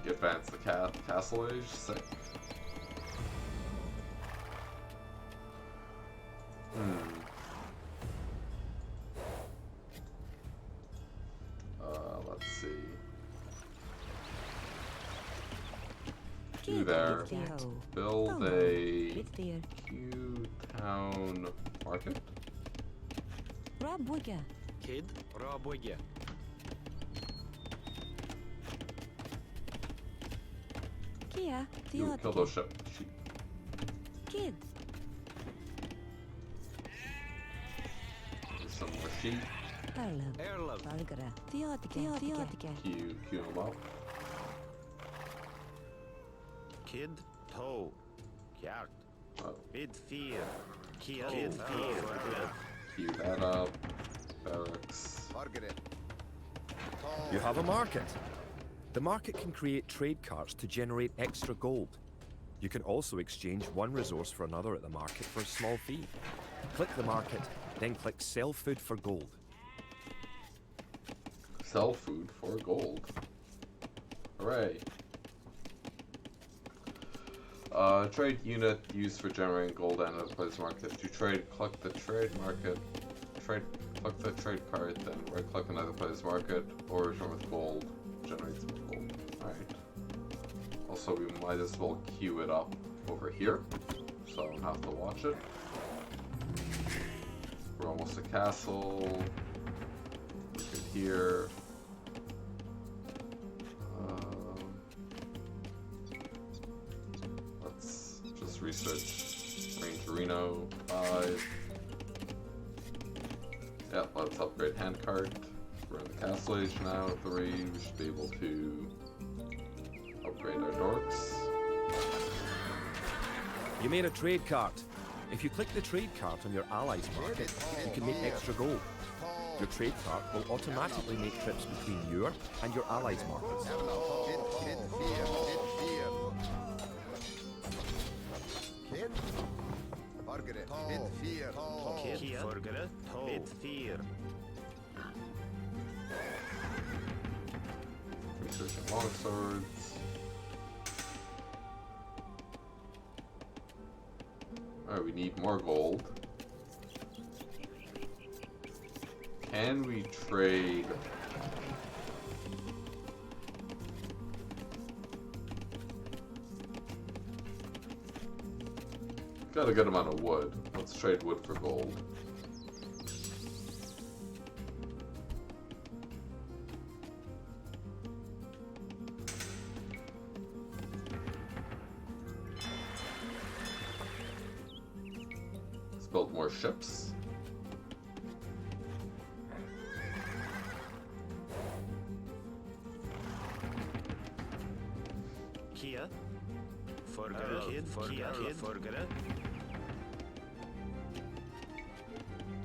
advance the castle age? 6. Let's see. Do there. Build a Q-Town market. Kid. Raboge. Ooh, kill those sheep. Kid. There's some more sheep. Erlov. Queue them up. Kid. Toe. Jakt. Oh, Bid 4. Kid 4. queue that up. Barracks. Margaret. You have a market. The market can create trade carts to generate extra gold. You can also exchange one resource for another at the market for a small fee. Click the market, then click Sell Food for Gold. Sell food for gold. Hooray. Trade unit used for generating gold and at a place market. To trade, click the trade market. Click the trade card, then right click another place market, or return with gold. Generate some gold. Alright. Also, we might as well queue it up over here, so I don't have to watch it. We're almost a castle. Look at here. Let's just research Rangerino 5. Yeah, let's upgrade handcart. We're in the castle age now, 3. We should be able to upgrade our dorks. You made a trade cart. If you click the trade cart on your allies market, you can make extra gold. Your trade cart will automatically make trips between your and your allies markets. Kid. Margaret. Bid 4. Kid. Forgere. Bid 4. Researching longswords. Alright, we need more gold. Can we trade? Got a good amount of wood. Let's trade wood for gold. Let's build more ships. Kia. Forgere. Kid. Forgere.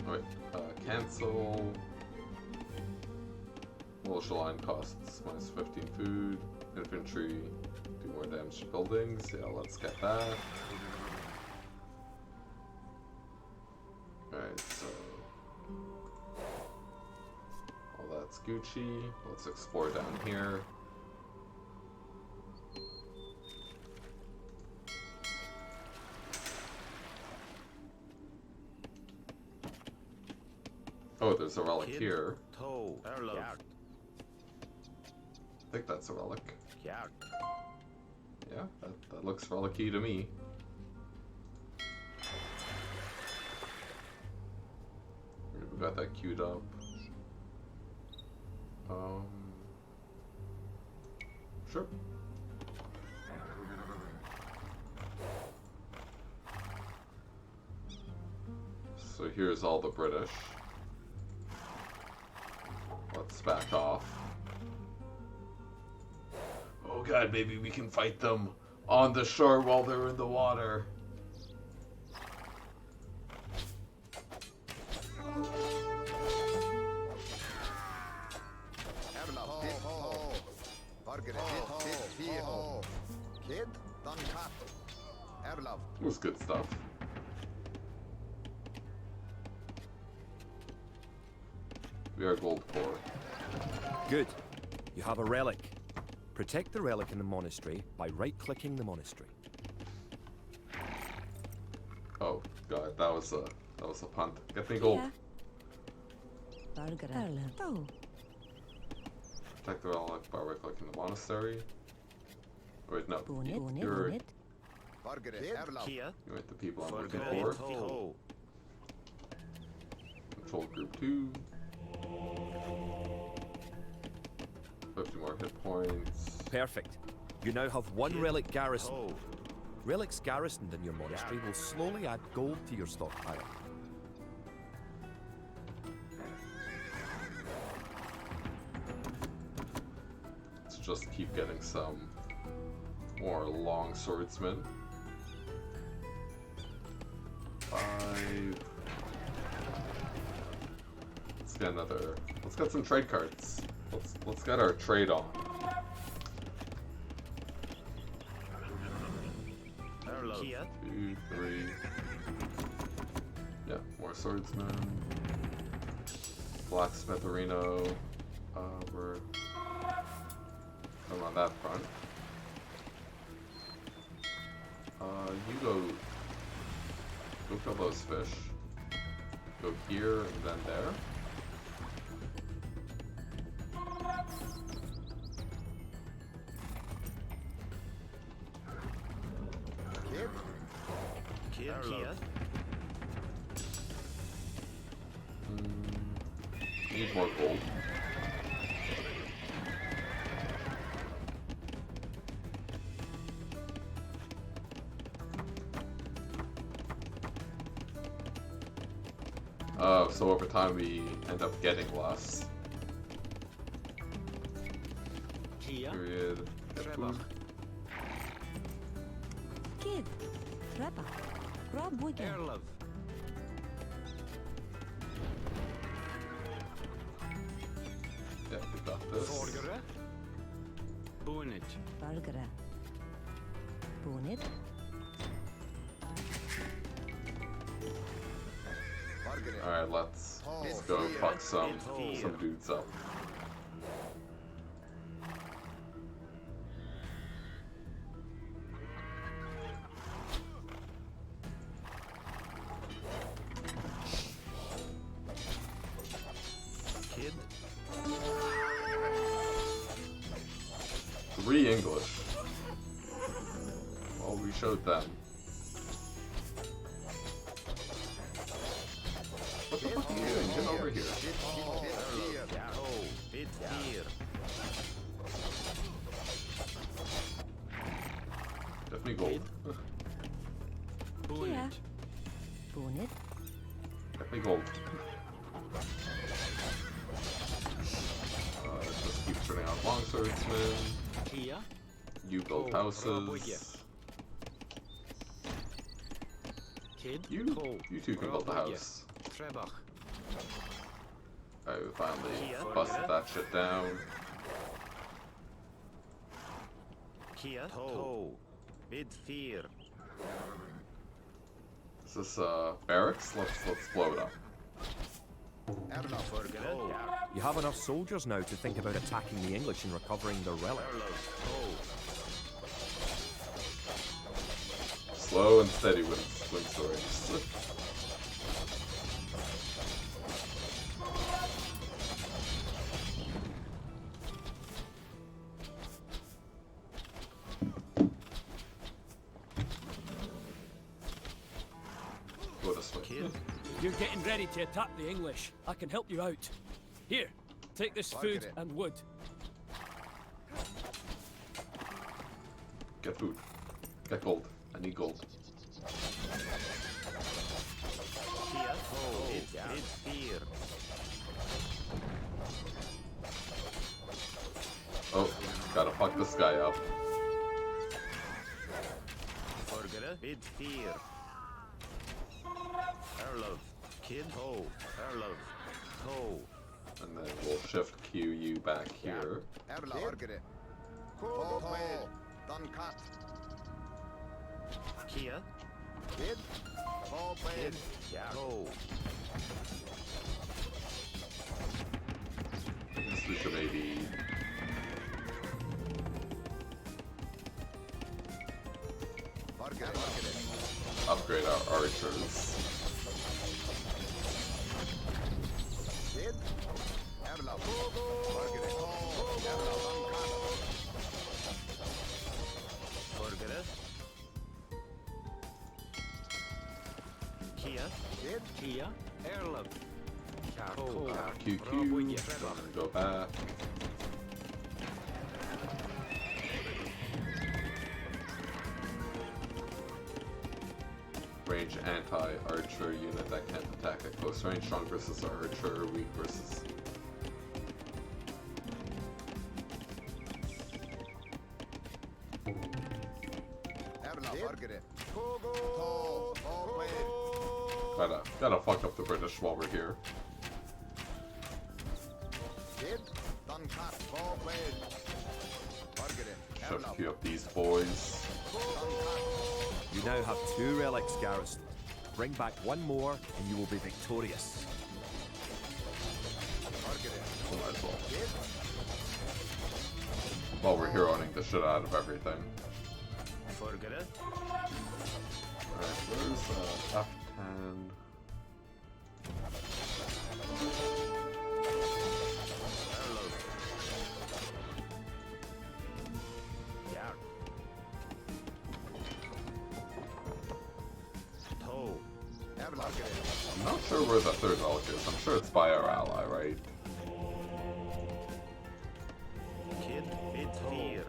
Alright, cancel. Militia line costs minus 15 food. Infantry do more damage to buildings. Yeah, let's get that. Alright, so all that's Gucci. Let's explore down here. Oh, there's a relic Kid. here. Toe. Erlov. I think that's a relic. Jakt. Yeah, that looks relic-y to me. We got that queued up. Sure. So here's all the British. Let's back off. god, maybe we can fight them on the shore while they're in the water. It was good stuff. We are gold poor. Good. You have a relic. Protect the relic in the monastery by right-clicking the monastery. Oh god, that was a punt. Get me gold. Protect Protect the relic by right-clicking the monastery. Wait, no. You're the people I'm looking for. Control group 2. 50 more hit points. Perfect. You now have one relic garrison. Relics garrisoned in your monastery will slowly add gold to your stockpile. Let's just keep getting some more long swordsmen. 5. Let's get another. Let's get some trade cards. Let's get our trade on. Kia. 2, 3. Yeah, more swordsmen. Blacksmitherino. We're on that front. You go kill those fish. Go here and then there. Kia. Need more gold. So over time we end up getting less. Kia. Period. Get food. Kid. Trapper. Rob Wigan. Erlov. Yeah, we got this. Forgere. Bonage. Bargara. Bonnet. Alright, let's go fuck some dudes up. Kid. 3 English. Well, we showed them. What the fuck are you doing? Get over here. Bit here. Get me gold. Bonage. Bonnet. Get me gold. Just keep turning out long swordsmen. Kia. You build houses. Kid. You two can build the house. Trebach. Alright, we finally busted that shit down. Kia. Toe. Bid fear. Is this barracks? Let's blow it up. You have enough soldiers now to think about attacking the English and recovering their relic. Slow and steady wins stories. Go this way. You're getting ready to attack the English. I can help you out. Here, take this food and wood. Get food. Get gold. I need gold. Kia. Bid fear. Oh, gotta fuck this guy up. Forgere, vid fear. Erlov, kid ho, Erlov, ho. And then we'll shift Q you back here. Erla Orgere. Ho, Duncat. Kia, Kid. Ho, kid, ho. I guess we should maybe upgrade our archers. Kid. Erla Orgere. Erla Duncat. Forgere. Kia, Kid. Kia, Erlov. Ho, QQ, gonna go back. Range anti-archer unit that can't attack at close range. Strong versus archer, weak versus... Erla Orgere. Ho, Gotta fuck up the British while we're here. Kid. Duncat. Ho, Orgere. Shift Q up these boys. You now have 2 relics garrisoned. Bring back 1 more, and you will be victorious. So might as well. While we're here owning the shit out of everything. Forgere. Alright, where's F10? Erlov. Yak. Ho. Erla Orgere. I'm not sure where the third relic is. I'm sure it's by our ally, right? Kid, vid fear.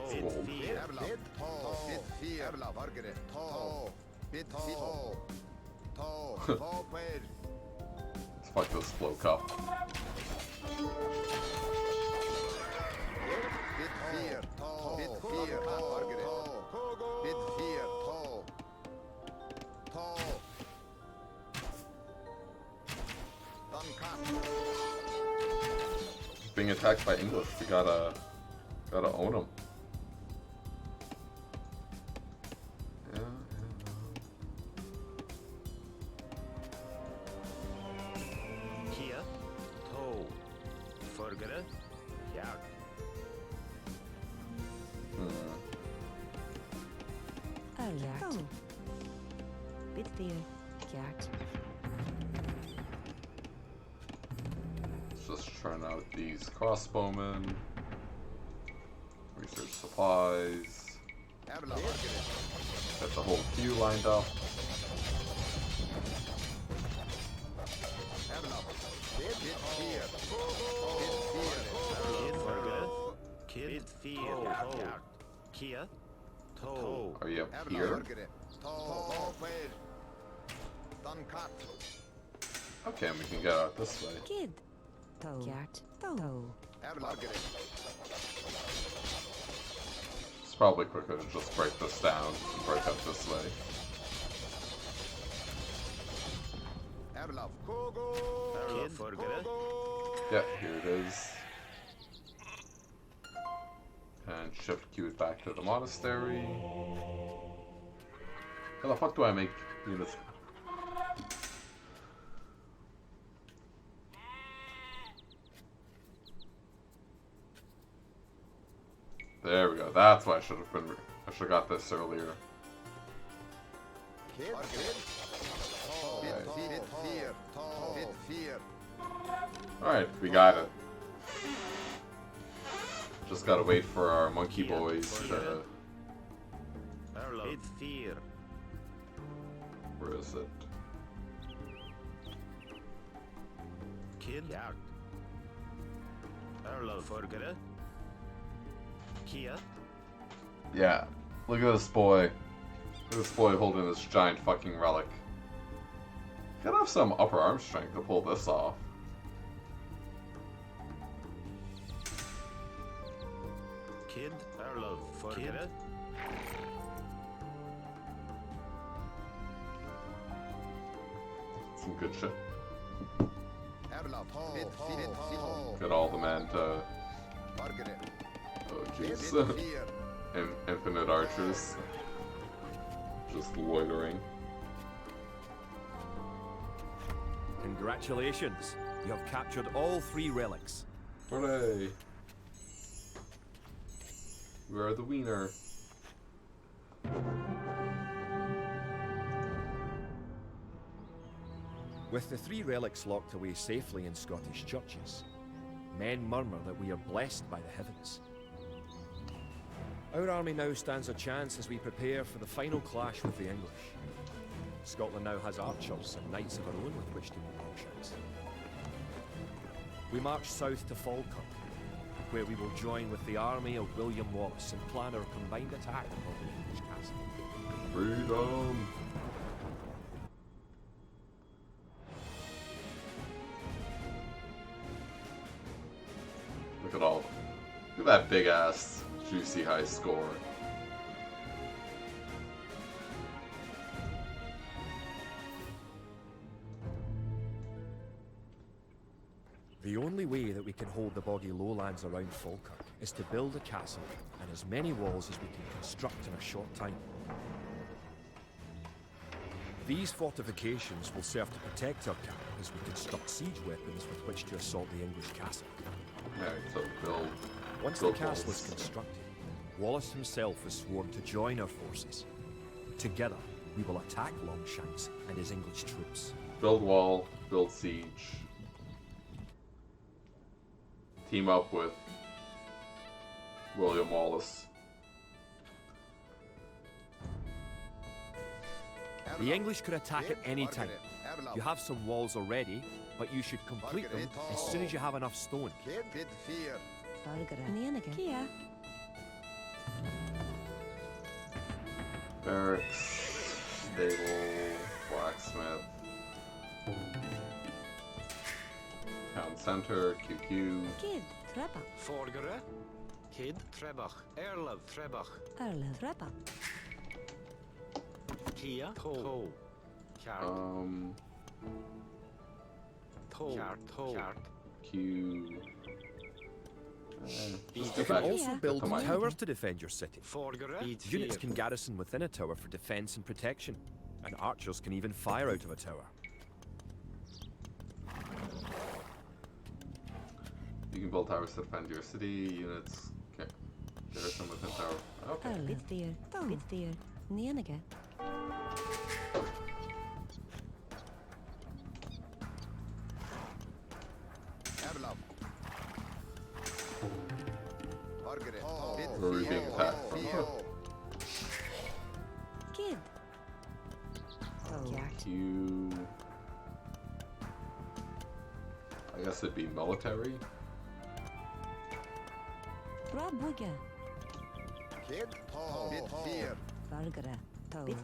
Vid Cool. fear. Erla. Ho. Bit fear. Erla Orgere. Ho. Bit fear. Ho. Ho. Let's fuck this flow cup. Bit fear. Bit fear. Orgere. Bit fear. Duncat. Being attacked by English, we gotta own them. Kia. Ho. Forgere. Yak. Jakt. Bitfear. Jakt. Let's just churn out these crossbowmen. Research supplies. Erla Orgere. Get the whole queue lined up. Erla. Bit fear. Kid forgere. Kid fear. Yak. Kia. Ho. Are you up Erla here? Orgere. Ho. Duncat. Okay, and we can get out this way. Kid. Toe. Jakt. Toe. Erla Orgere. It's probably quicker to just break this down and break up this way. Erla. Kid forgere. Yep, here it is. And shift Q it back to the monastery. How the fuck do I make units? There we go. That's why I should have been. I should have got this earlier. Kid. Bit fear. Bit fear. Alright, we got it. Just gotta wait for our monkey boys to... Erlov. Vid fear. Where is it? Kid. Yak. Erlov. Forgere. Kia. Yeah. Look at this boy. Look at this boy holding this giant fucking relic. Gotta have some upper arm strength to pull this off. Kid, Erlov, Forgere. Some good shit. Erlov, bit fear. Get all the men to. Forgere. Oh Bit jeez. fear. Infinite archers. Just loitering. Congratulations! You have captured all 3 relics. Hooray! We are the wiener. With the 3 relics locked away safely in Scottish churches, men murmur that we are blessed by the heavens. Our army now stands a chance as we prepare for the final clash with the English. Scotland now has archers and knights of our own with which to meet Longshanks. We march south to Falkirk, where we will join with the army of William Wallace and plan our combined attack upon the English castle. Freedom! Look at all. Look at that big ass, juicy high score. The only way that we can hold the boggy lowlands around Falkirk is to build a castle and as many walls as we can construct in a short time. These fortifications will serve to protect our camp as we construct siege weapons with which to assault the English castle. Alright, so build. Once the build castle walls. is constructed, Wallace himself has sworn to join our forces. Together, we will attack Longshanks and his English troops. Build wall, build siege. Team up with William Wallace. The English could attack at any time. You have some walls already, but you should complete them as soon as you have enough stone. Kid, bit fear. Kia. Barracks, stable, blacksmith, town center, QQ. Kid. Trebach. Forgere. Kid, Trebach. Erlov, Trebach. Erle. Trebach. Kia, Toe. Kart, Toe. Kart. Q. Just You get can back also build to my- towers to defend your city. Forgere. Units can garrison within a tower for defense and protection, and archers can even fire out of a tower. You can build towers to defend your city. Units can garrison within tower. Okay. Erle. Bitfear. Bitfear. Nienige. Erlov. Forgere. Bit Where are we being attacked from? fear. Kid. Q. I guess it'd be military. Rabuga. Kid, bit fear. Vargara. W.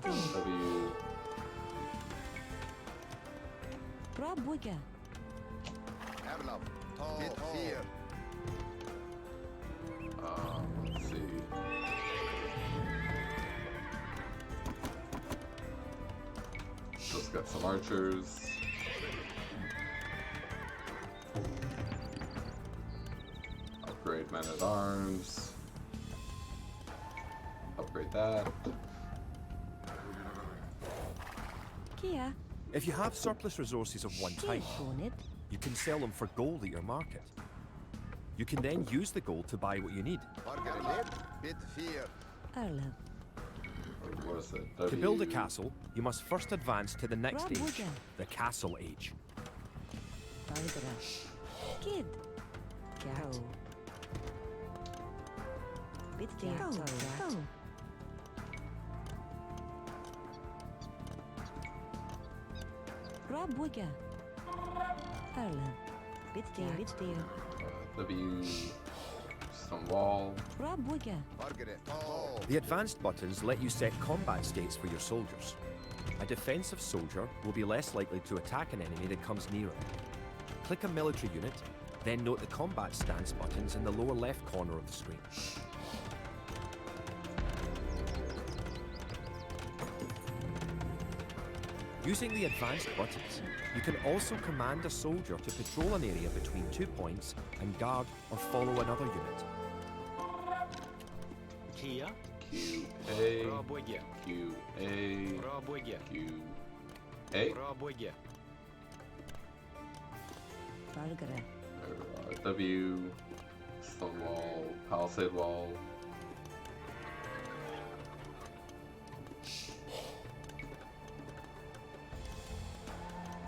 Rabuga. Erlov. Bit fear. Let's see. Just got some archers. Upgrade men at arms. Upgrade that. Kia. If you have surplus resources of one type, Bonnet. you can sell them for gold at your market. You can then use the gold to buy what you need. Forgere. Bit fear. Erle. What is it? To build a castle, you must first advance to the next age, Rabuga. the castle age. Vargara. Kid. Cat. Bitfear. Toe. Rabuga. Erle. Bitfear. W. Stone wall. Rabuga. Forgere. The advanced buttons let you set combat states for your soldiers. A defensive soldier will be less likely to attack an enemy that comes near it. Click a military unit, then note the combat stance buttons in the lower left corner of the screen. Using the advanced buttons, you can also command a soldier to patrol an area between 2 points and guard or follow another unit. Kia. QA. Roboya. QA. Roboya. QA. Roboya. Fargara. W. Stone wall. Palisade wall.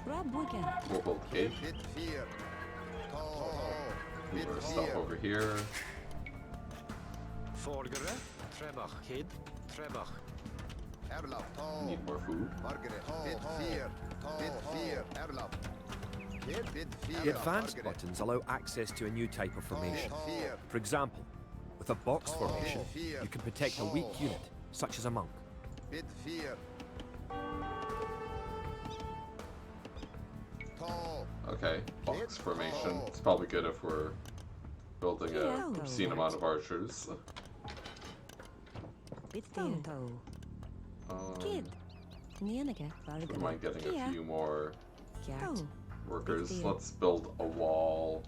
Rabuga. We'll build gate. Bit 4. Tall. Move Bit our stuff 4. over here. Forgere. Trebach. Kid. Trebach. Erlaf. Tall. Need more food. Margaret. Bit 4. Bit 4. Erlaf. Kid. Bit 4. The advanced buttons allow access to a new type of formation. For example, with a box formation, you can protect a weak unit, such as a monk. Bit 4. Tall. Okay, box formation. It's probably good if we're building a obscene amount of archers. Bitfear. Kid. Nianaga. Wouldn't mind getting a few more Cat. workers. Let's build a wall.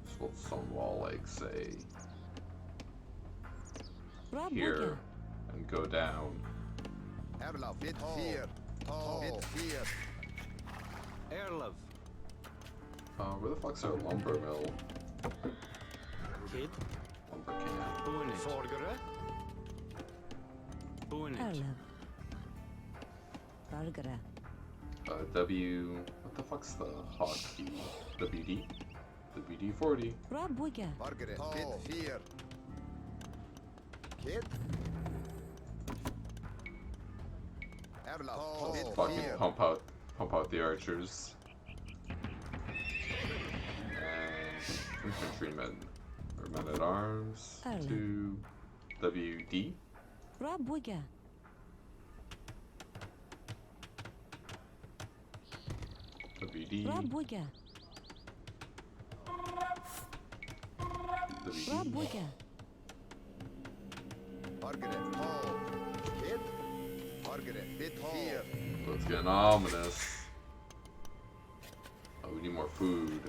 Let's build some wall, like, say, here, and go down. Erlaf. Bit 4. Tall. Bit 4. Erlov. Where the fuck's our lumber mill? Kid. Lumber camp. Bonnet. Forgere. Bonnet. Erlab. Fargara. W. What the fuck's the hotkey? WD? WD-40. Rabuga. Margaret. Bit 4. Kid. Erlaf. Bit Fucking 4. pump out the archers. And infantrymen. Or men at arms. Erlen. To WD. Rabuga. WD. Rabuga. WD. Rabuga. Margaret. Tall. Kid. Margaret. Bit 4. So it's getting ominous. Oh, we need more food.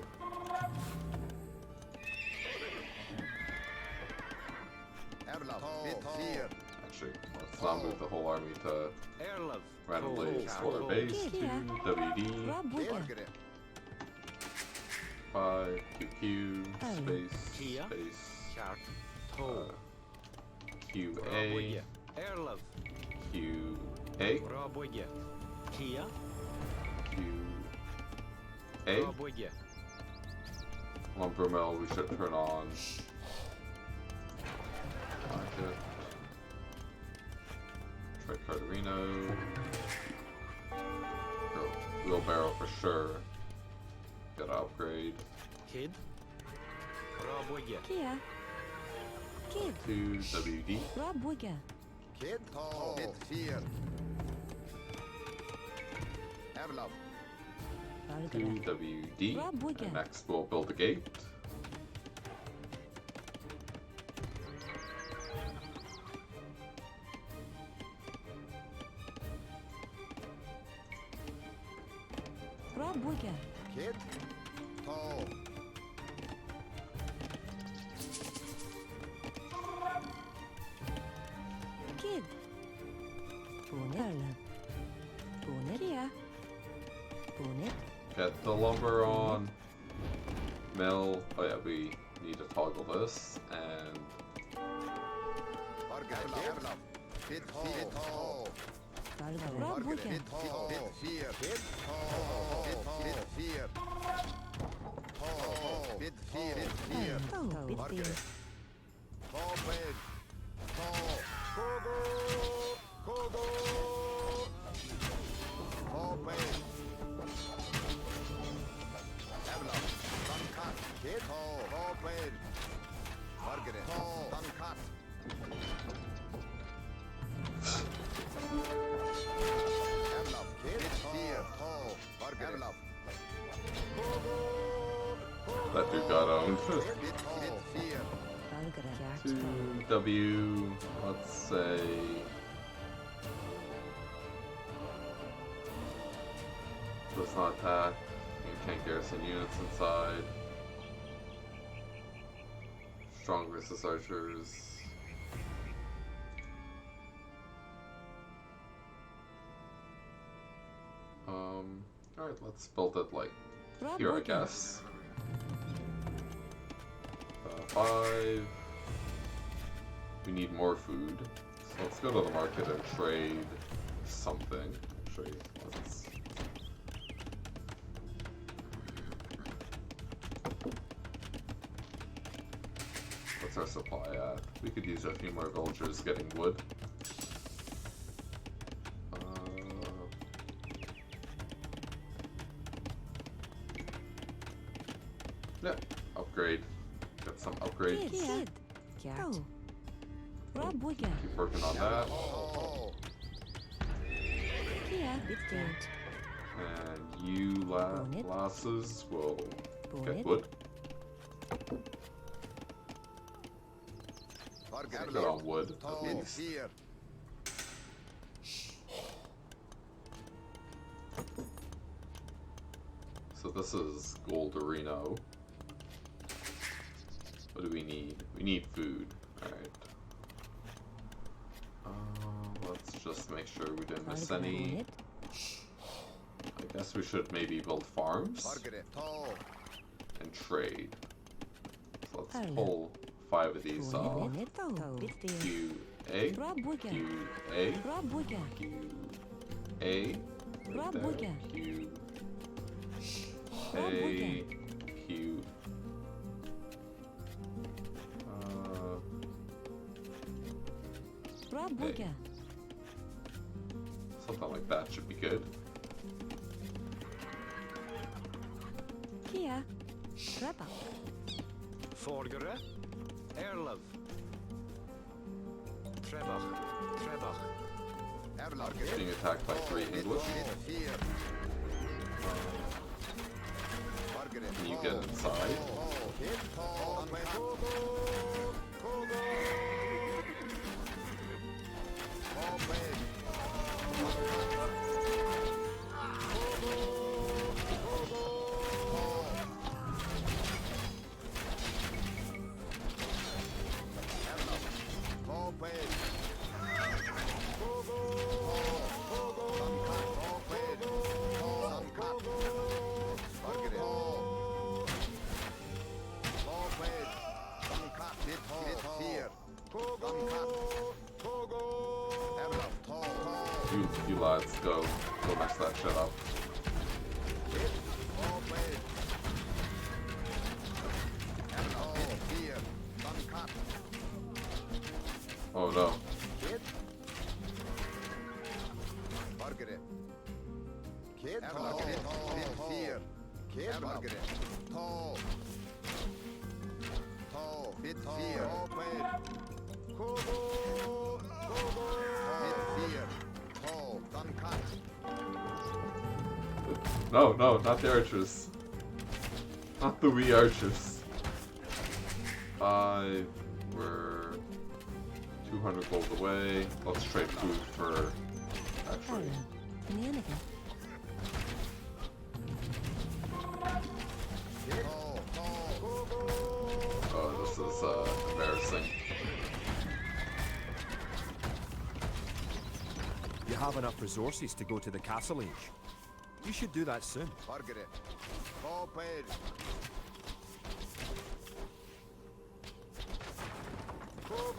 Erlaf. Bit 4. Actually, let's not move the whole army to Erlov. randomly explore a base. Kid, To yeah. WD. Rabuga. Margaret. 5 QQ Oh. space Kia. space Chart. uh, Toe. QA Roboya. Erlov. QA Roboya. Kia. QA. Roboya. Lumber mill we should turn on. Market. Tricarderino. Wheelbarrow for sure. Gotta upgrade. Kid. Roboya. Kia. Kid. To WD. Rabuga. Kid. Tall. Bit 4. Erlaf. To Fargara. WD. Rabuga. And next we'll build a gate. Rabuga. Kid. Tall. Kid. Bonnet. Erlab. Bonnet. Kia. Bonnet. Get the lumber on. Mill. Oh yeah, we need to toggle this and Margaret. Erlaf. Bit 4. Tall. Fargara. Margaret. Rabuga. Bit 4. Bit 4. Bit tall. Bit 4. Tall. Bit 4. Bit 4. Oh, Margaret. Bitfear. Tall blade. Tall. Kogo. Kogo. Tall blade. Erlaf. Dunkat. Kid. Tall blade. Margaret. Tall. Dunkat. Erlaf. Kid. Bit 4. Tall. Margaret. Erlaf. Kogo. that dude got owned. Bit 4. Fargara. To Cat. W, let's say Let's not attack. You can't garrison units inside. Strong versus archers. Alright, let's build it like here, I guess. 5. We need more food. So let's go to the market and trade something. Trade. What's our supply at? We could use a few more villagers getting wood. Yeah, upgrade. Get some upgrades. Keep working on that. And you lasses will get wood. Good on wood, at least. So this is Golderino. What do we need? We need food. Alright. Let's just make sure we didn't miss any. I guess we should maybe build farms and trade. So let's pull 5 of these off. Q A, Q A, Q A, right there. Q A, Q. A. Something like that should be good. Kia. Trebach. Forgere. Erlov. Trebach. Being attacked by 3 English. Can you get inside? You lads, go mess that shit up. Oh no. No, not the archers. Not the wee archers. 5, we're 200 gold away. Let's trade food for actually. Oh, this is embarrassing. You have enough resources to go to the castle age. You should do that soon.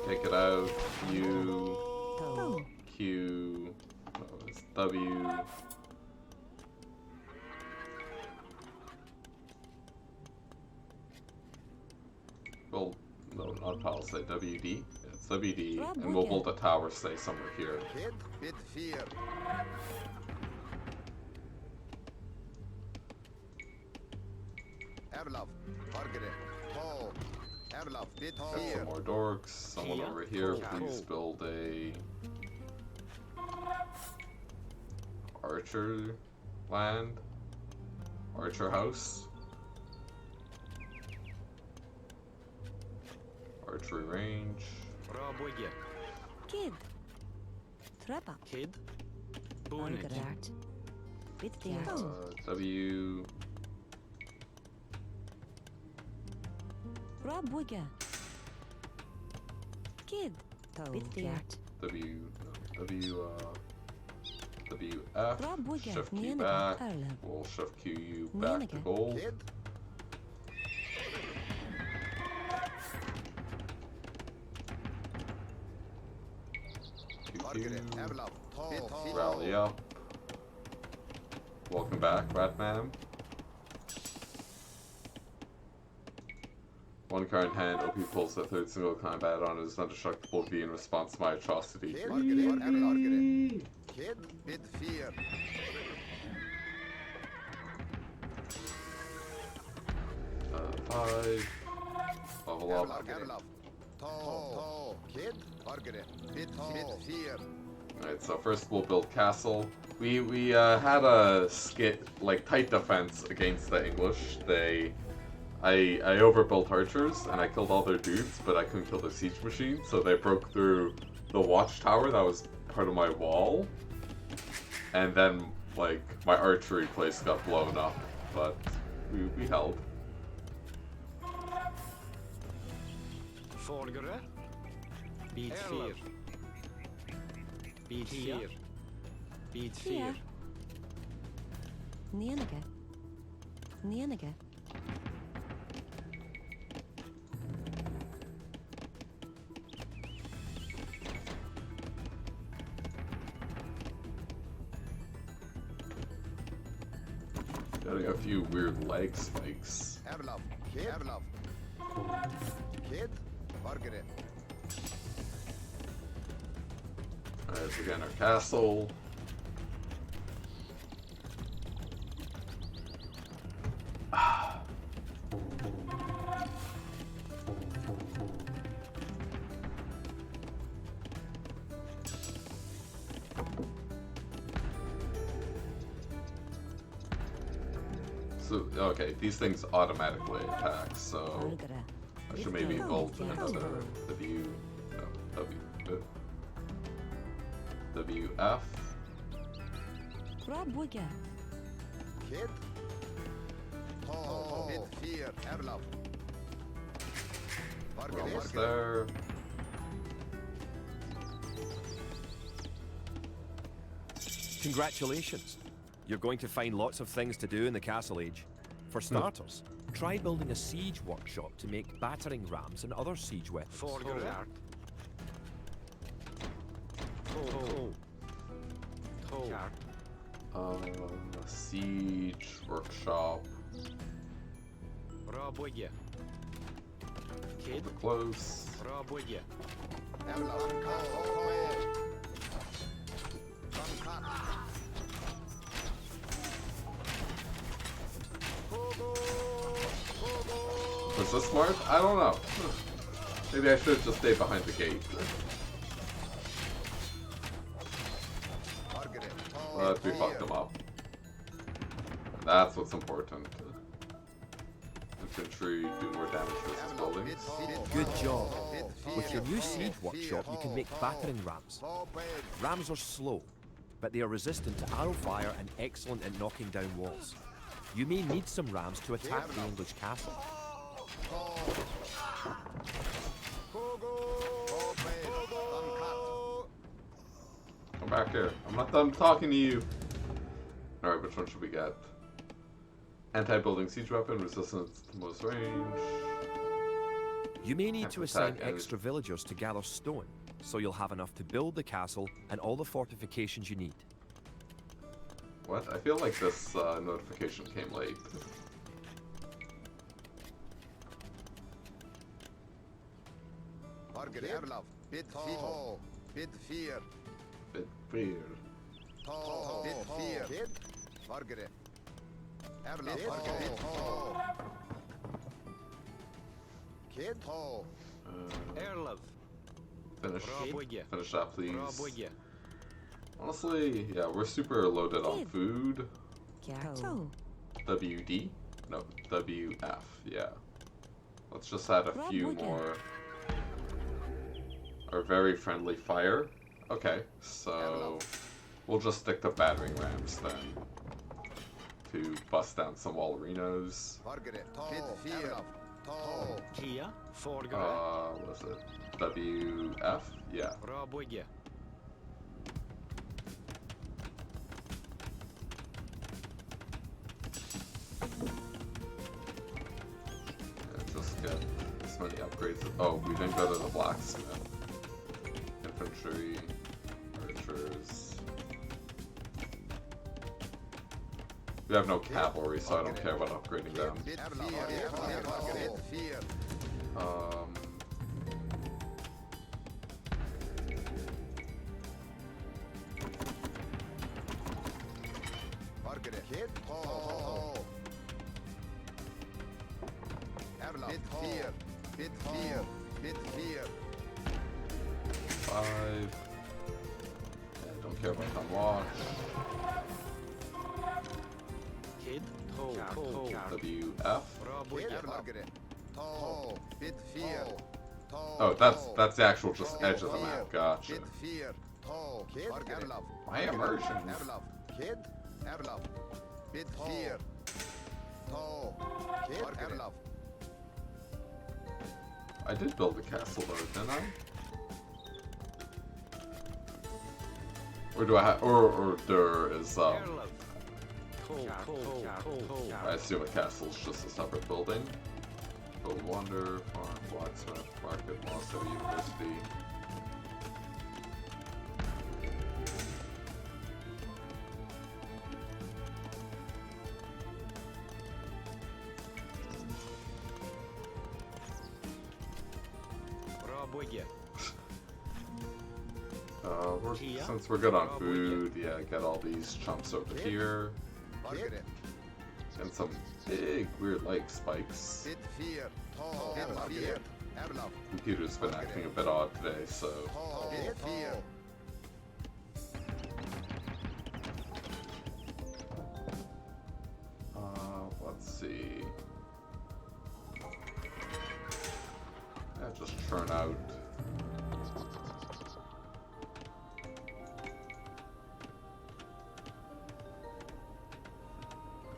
Take it out. Q. Q. Oh, it's W. Well, no, not palisade. WD. It's WD, and we'll build a tower. Stay somewhere here. Got some more dorks. Someone over here, please build a archer land, archer house, archery range. Kid. Trebach. Kid. Bonage. W. Rob Wigga. Kid. Bitfiat. W. W. WF. Rob Wigga. Shift Q Nienega. back. Erle. We'll shift QU back to Nienega. gold. Kid. Margaret, QQ. Avlov, Tall, Rally up. Welcome back, Ratman. One card in hand, OP pulls the third single combat on his indestructible V in response to my atrocity. Kid, Margaret, Kid, bit fear. Five. Level up. Avlov, Tall, Kid, Margaret, bit fear. Alright, so first we'll build castle. We had a like tight defense against the English. I overbuilt archers and I killed all their dudes, but I couldn't kill the siege machine, so they broke through the watchtower that was part of my wall. And then like my archery place got blown up, but we held. Forgere. Bid fear. Bid fear. Bid fear. Nienega. Nienega. Getting a few weird leg spikes. Avlov, Kid, Kid, Margaret. Alright, so again our castle. So, okay, these things automatically attack, so I should maybe build another W, no, WF. Rob Wigga. Kid, Tall, bit fear. Avlov. We're almost there. Congratulations! You're going to find lots of things to do in the Castle Age. For starters, try building a siege workshop to make battering rams and other siege weapons. Forgere. A siege workshop. Rob Wigga. Kid. Close. Rob Wigga. Avlov, Was this smart? I don't know. Maybe I should just stay behind the gate. But we fucked them up. That's what's important. Infantry do more damage versus buildings. Good job. With your new siege workshop, you can make battering rams. Rams are slow, but they are resistant to arrow fire and excellent at knocking down walls. You may need some rams to attack the English castle. Come back here. I'm not done talking to you. Alright, which one should we get? Anti-building siege weapon, resistance to most range. You may need to assign Attack extra villagers to gather stone, so you'll have enough to build the castle and all the fortifications you need. What? I feel like this notification came late. Margaret, Avlov, bit fear. Bit fear. Bit weird. Tall, bit fear. Kid, Margaret. Avlov, Margaret. Kid, Tall. Erlov. Finish. Rob Wigga. Finish that, please. Rob Wigga. Honestly, yeah, we're super loaded on Kid. food. Gato. WD? No, WF, yeah. Let's just add a Rob few Wigga. more. Our very friendly fire. Okay, so we'll just stick to battering rams then. to bust down some Wallerinos. Kia, Forgare, What was it? WF? Yeah. Rabwigge. Just get as many upgrades. Oh, we didn't go to the blacksmith. Infantry, archers. We have no cavalry, so I don't care about upgrading them. Five. Yeah, don't care about that watch. Kid, WF. Rabwigge. Oh, that's the actual just edge of the map. Gotcha. My immersion. I did build a castle though, didn't I? Or do I have? Or there is I assume a castle is just a separate building. Build Wonder, Farm, Blacksmith, Market, Moscow University. Rabwigge. Since we're good on food, yeah, get all these chumps over here. And some big weird like spikes. Computer's been acting a bit odd today, so. Let's see. Yeah, just churn out.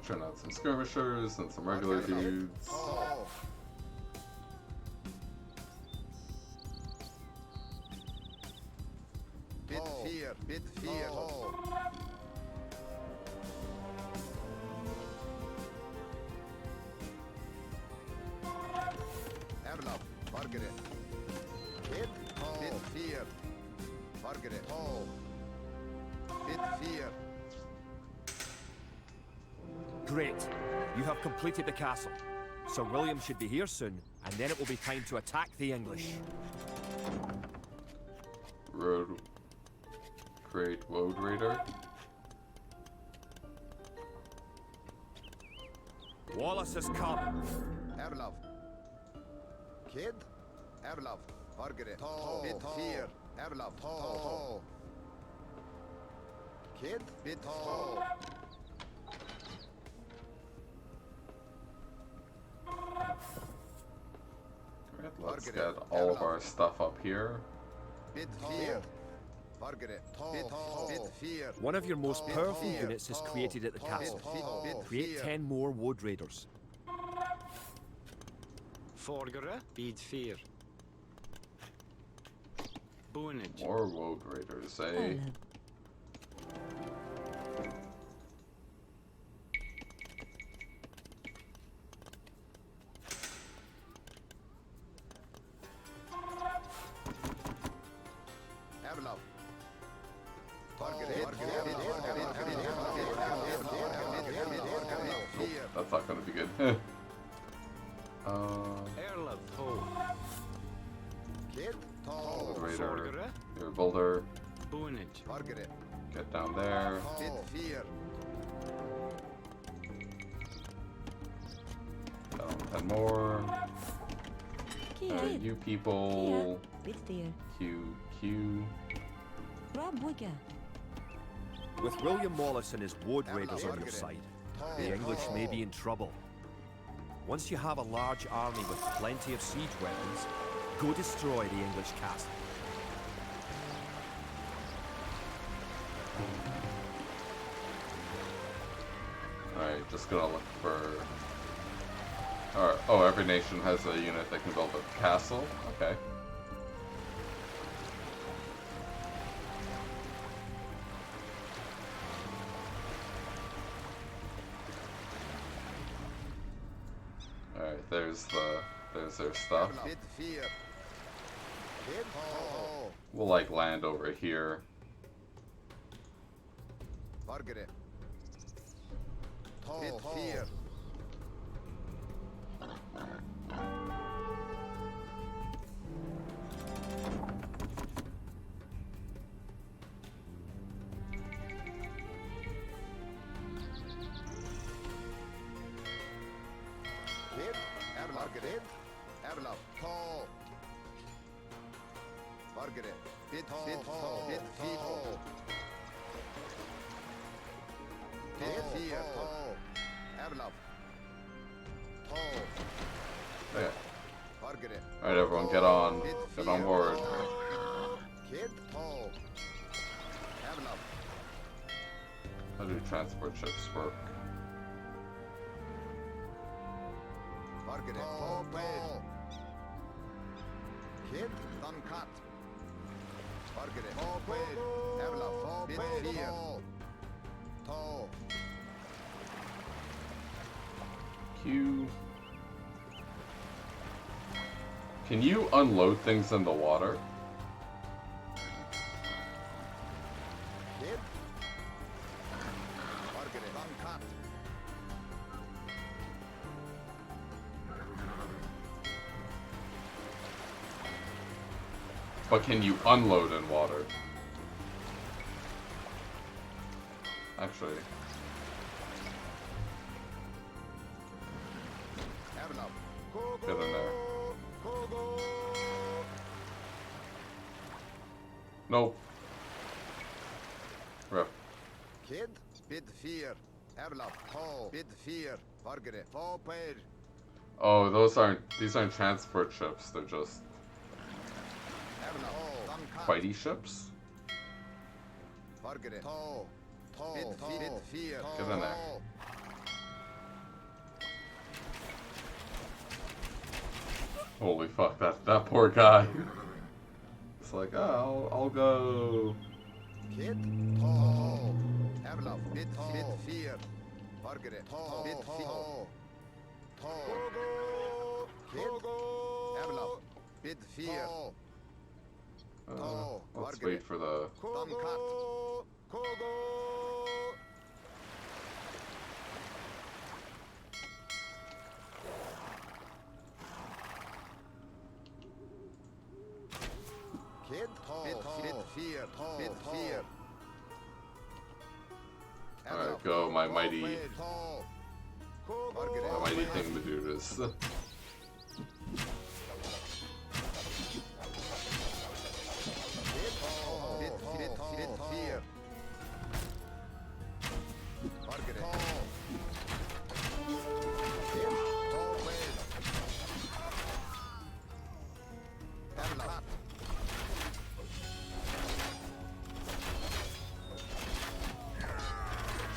Churn out some skirmishers and some regular dudes. Great. You have completed the castle. Sir William should be here soon, and then it will be time to attack the English. Road. Create Road Raider. Wallace has come. Erlov. Kid. Erlov. Margaret. Bit fear. Erlov. Kid. Bit Alright, let's get all of our stuff up here. Bit fear. Margaret. Bit fear. One of your most powerful units is created at the castle. Create 10 more Wood Raiders. Forgare, Bid Fear. Bonage. More Road Raiders, eh? Ellen. Erlov. That's not gonna be good. Erlov, Ho. Kid. Road Raider. Forgare, Your Boulder. Bonage. Margaret. Get down there. Bit fear. Down 10 more. Kid. You people. Bit fear. QQ. Rob Wigger. With William Wallace and his Wood Raiders on your side, the English may be in trouble. Once you have a large army with plenty of siege weapons, go destroy the English castle. Alright, just gonna look for... oh, every nation has a unit that can build a castle? Okay. Alright, there's their stuff. We'll like land over here. Okay. Alright, everyone, get on board. How do transport ships work? Q. Can you unload things in the water? But can you unload in water? Actually. Get in there. Nope. Rip. Kid, bid fear. Erlap, ho, bid fear. Fargere, ho, pair. Oh, these aren't transport ships, they're just fighty ships? Fargere, ho, bid fear. Get in there. Holy fuck, that poor guy. It's like, oh, I'll go. Kid, ho, Erlap, bid fear. Fargere, ho, bid fear. Kid, Erlap, bid fear. Let's wait for the... Kid, bid fear. Alright, go, my mighty thing to do this.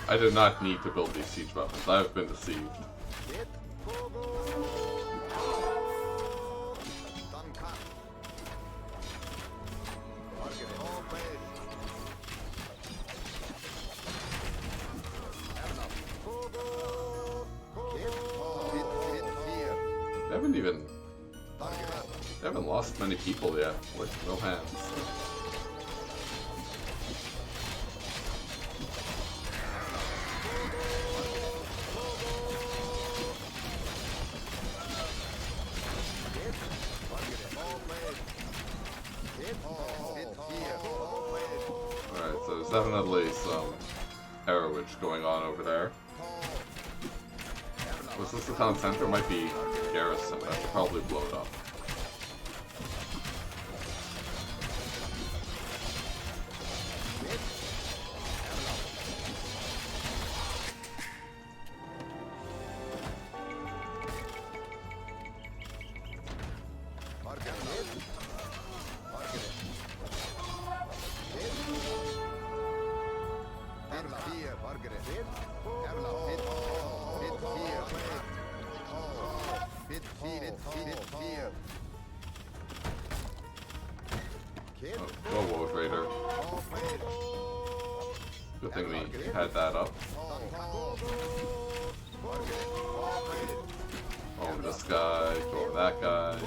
I did not need to build these siege weapons. I have been deceived. They haven't lost many people yet. Like, no hands. Alright, so there's definitely some arrowage going on over there. Was this the town center? It might be garrison. I should probably blow it up. Oh, go Woad Raider. Good thing we had that up. Over this guy, go over that guy.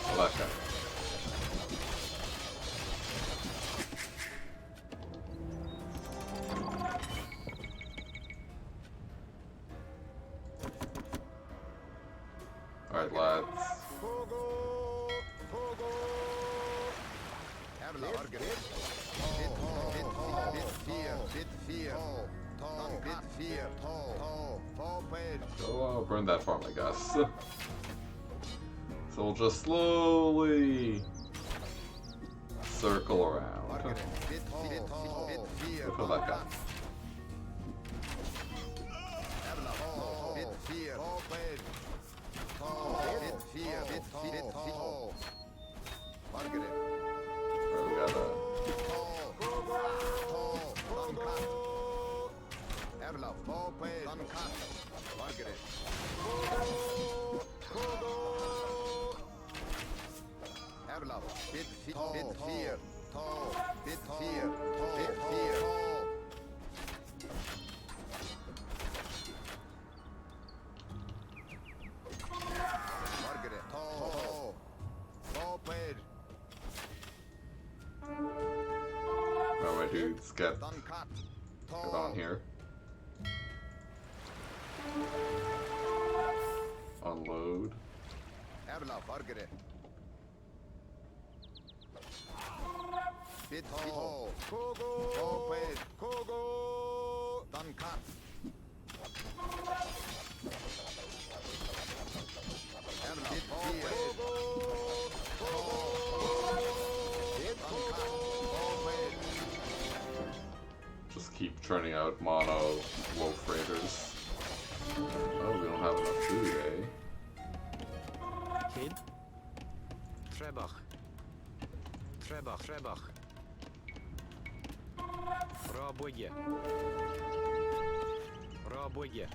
Oh, that guy. Alright, lads. Go burn that farm, I guess. So we'll just slowly circle around. Look at that guy. Alright, we got my dudes, get on here. Unload. Just keep churning out mono wolf raiders. Oh, we don't have enough food, eh? Kid? Trebach. Trebach, Trebach. Rabodje. Rabodje.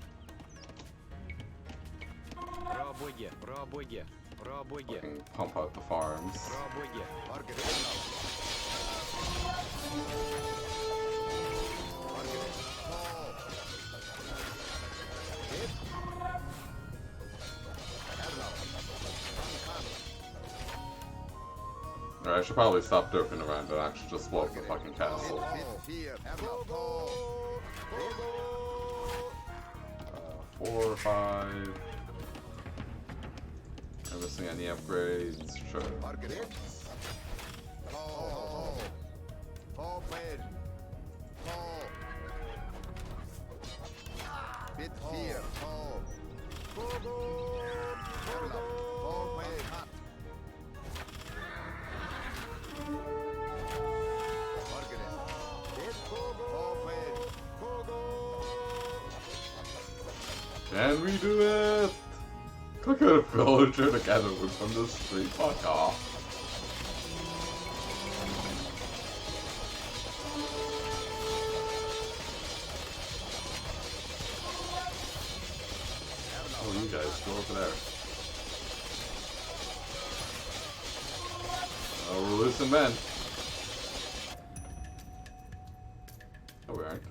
Rabodje, Rabodje, Rabodje. Fucking pump out the farms. Rabodje. Alright, I should probably stop derping around and actually just blow up the fucking castle. 4 or 5. Am I missing any upgrades? Sure. Can we do it? Look at a villager together with from the street. Fuck off. Oh, you guys, go over there. Oh, we're losing men. Oh, we aren't.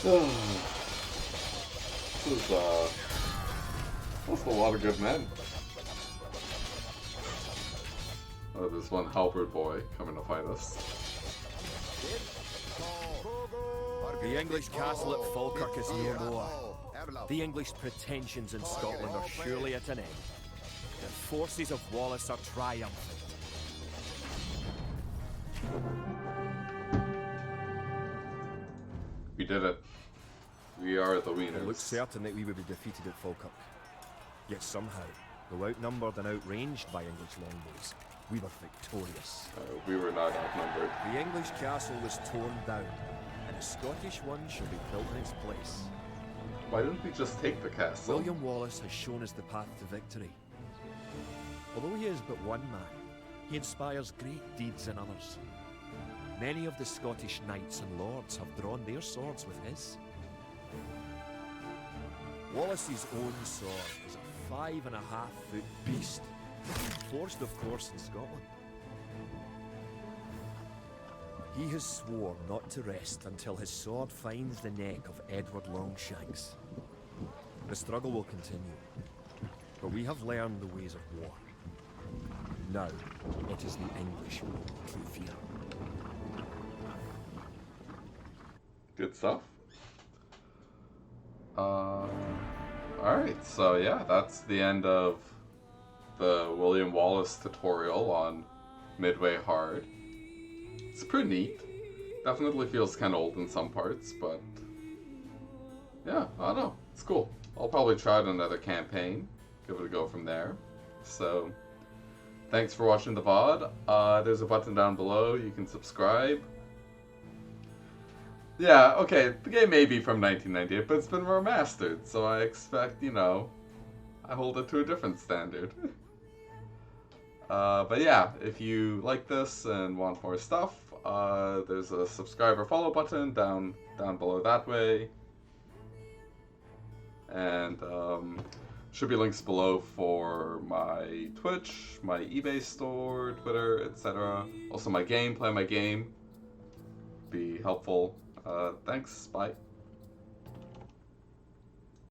This is, that's a lot of good men. Oh, there's one halberd boy coming to fight us. The English castle at Falkirk is no more. The English pretensions in Scotland are surely at an end. The forces of Wallace are triumphant. We did it. We are the It looks winners. certain that we will be defeated at Falkirk. Yet somehow, though outnumbered and outranged by English longbows, we were victorious. We were not outnumbered. The English castle was torn down, and a Scottish one shall be built in its place. Why didn't we just take the castle? William Wallace has shown us the path to victory. Although he is but one man, he inspires great deeds in others. Many of the Scottish knights and lords have drawn their swords with his. Wallace's own sword is a 5.5-foot beast, forged of course in Scotland. He has sworn not to rest until his sword finds the neck of Edward Longshanks. The struggle will continue, but we have learned the ways of war. Now, it is the English who fear. Good stuff. Alright, so yeah, that's the end of the William Wallace tutorial on Midway Hard. It's pretty neat. Definitely feels kind of old in some parts, but yeah, I don't know. It's cool. I'll probably try out another campaign, give it a go from there. So, thanks for watching the VOD. There's a button down below. You can subscribe. Yeah, okay, the game may be from 1998, but it's been remastered, so I expect, you know, I hold it to a different standard. But yeah, if you like this and want more stuff, there's a subscribe or follow button down below that way. And should be links below for my Twitch, my eBay store, Twitter, etc. Also my game, play my game. Be helpful. Thanks, bye.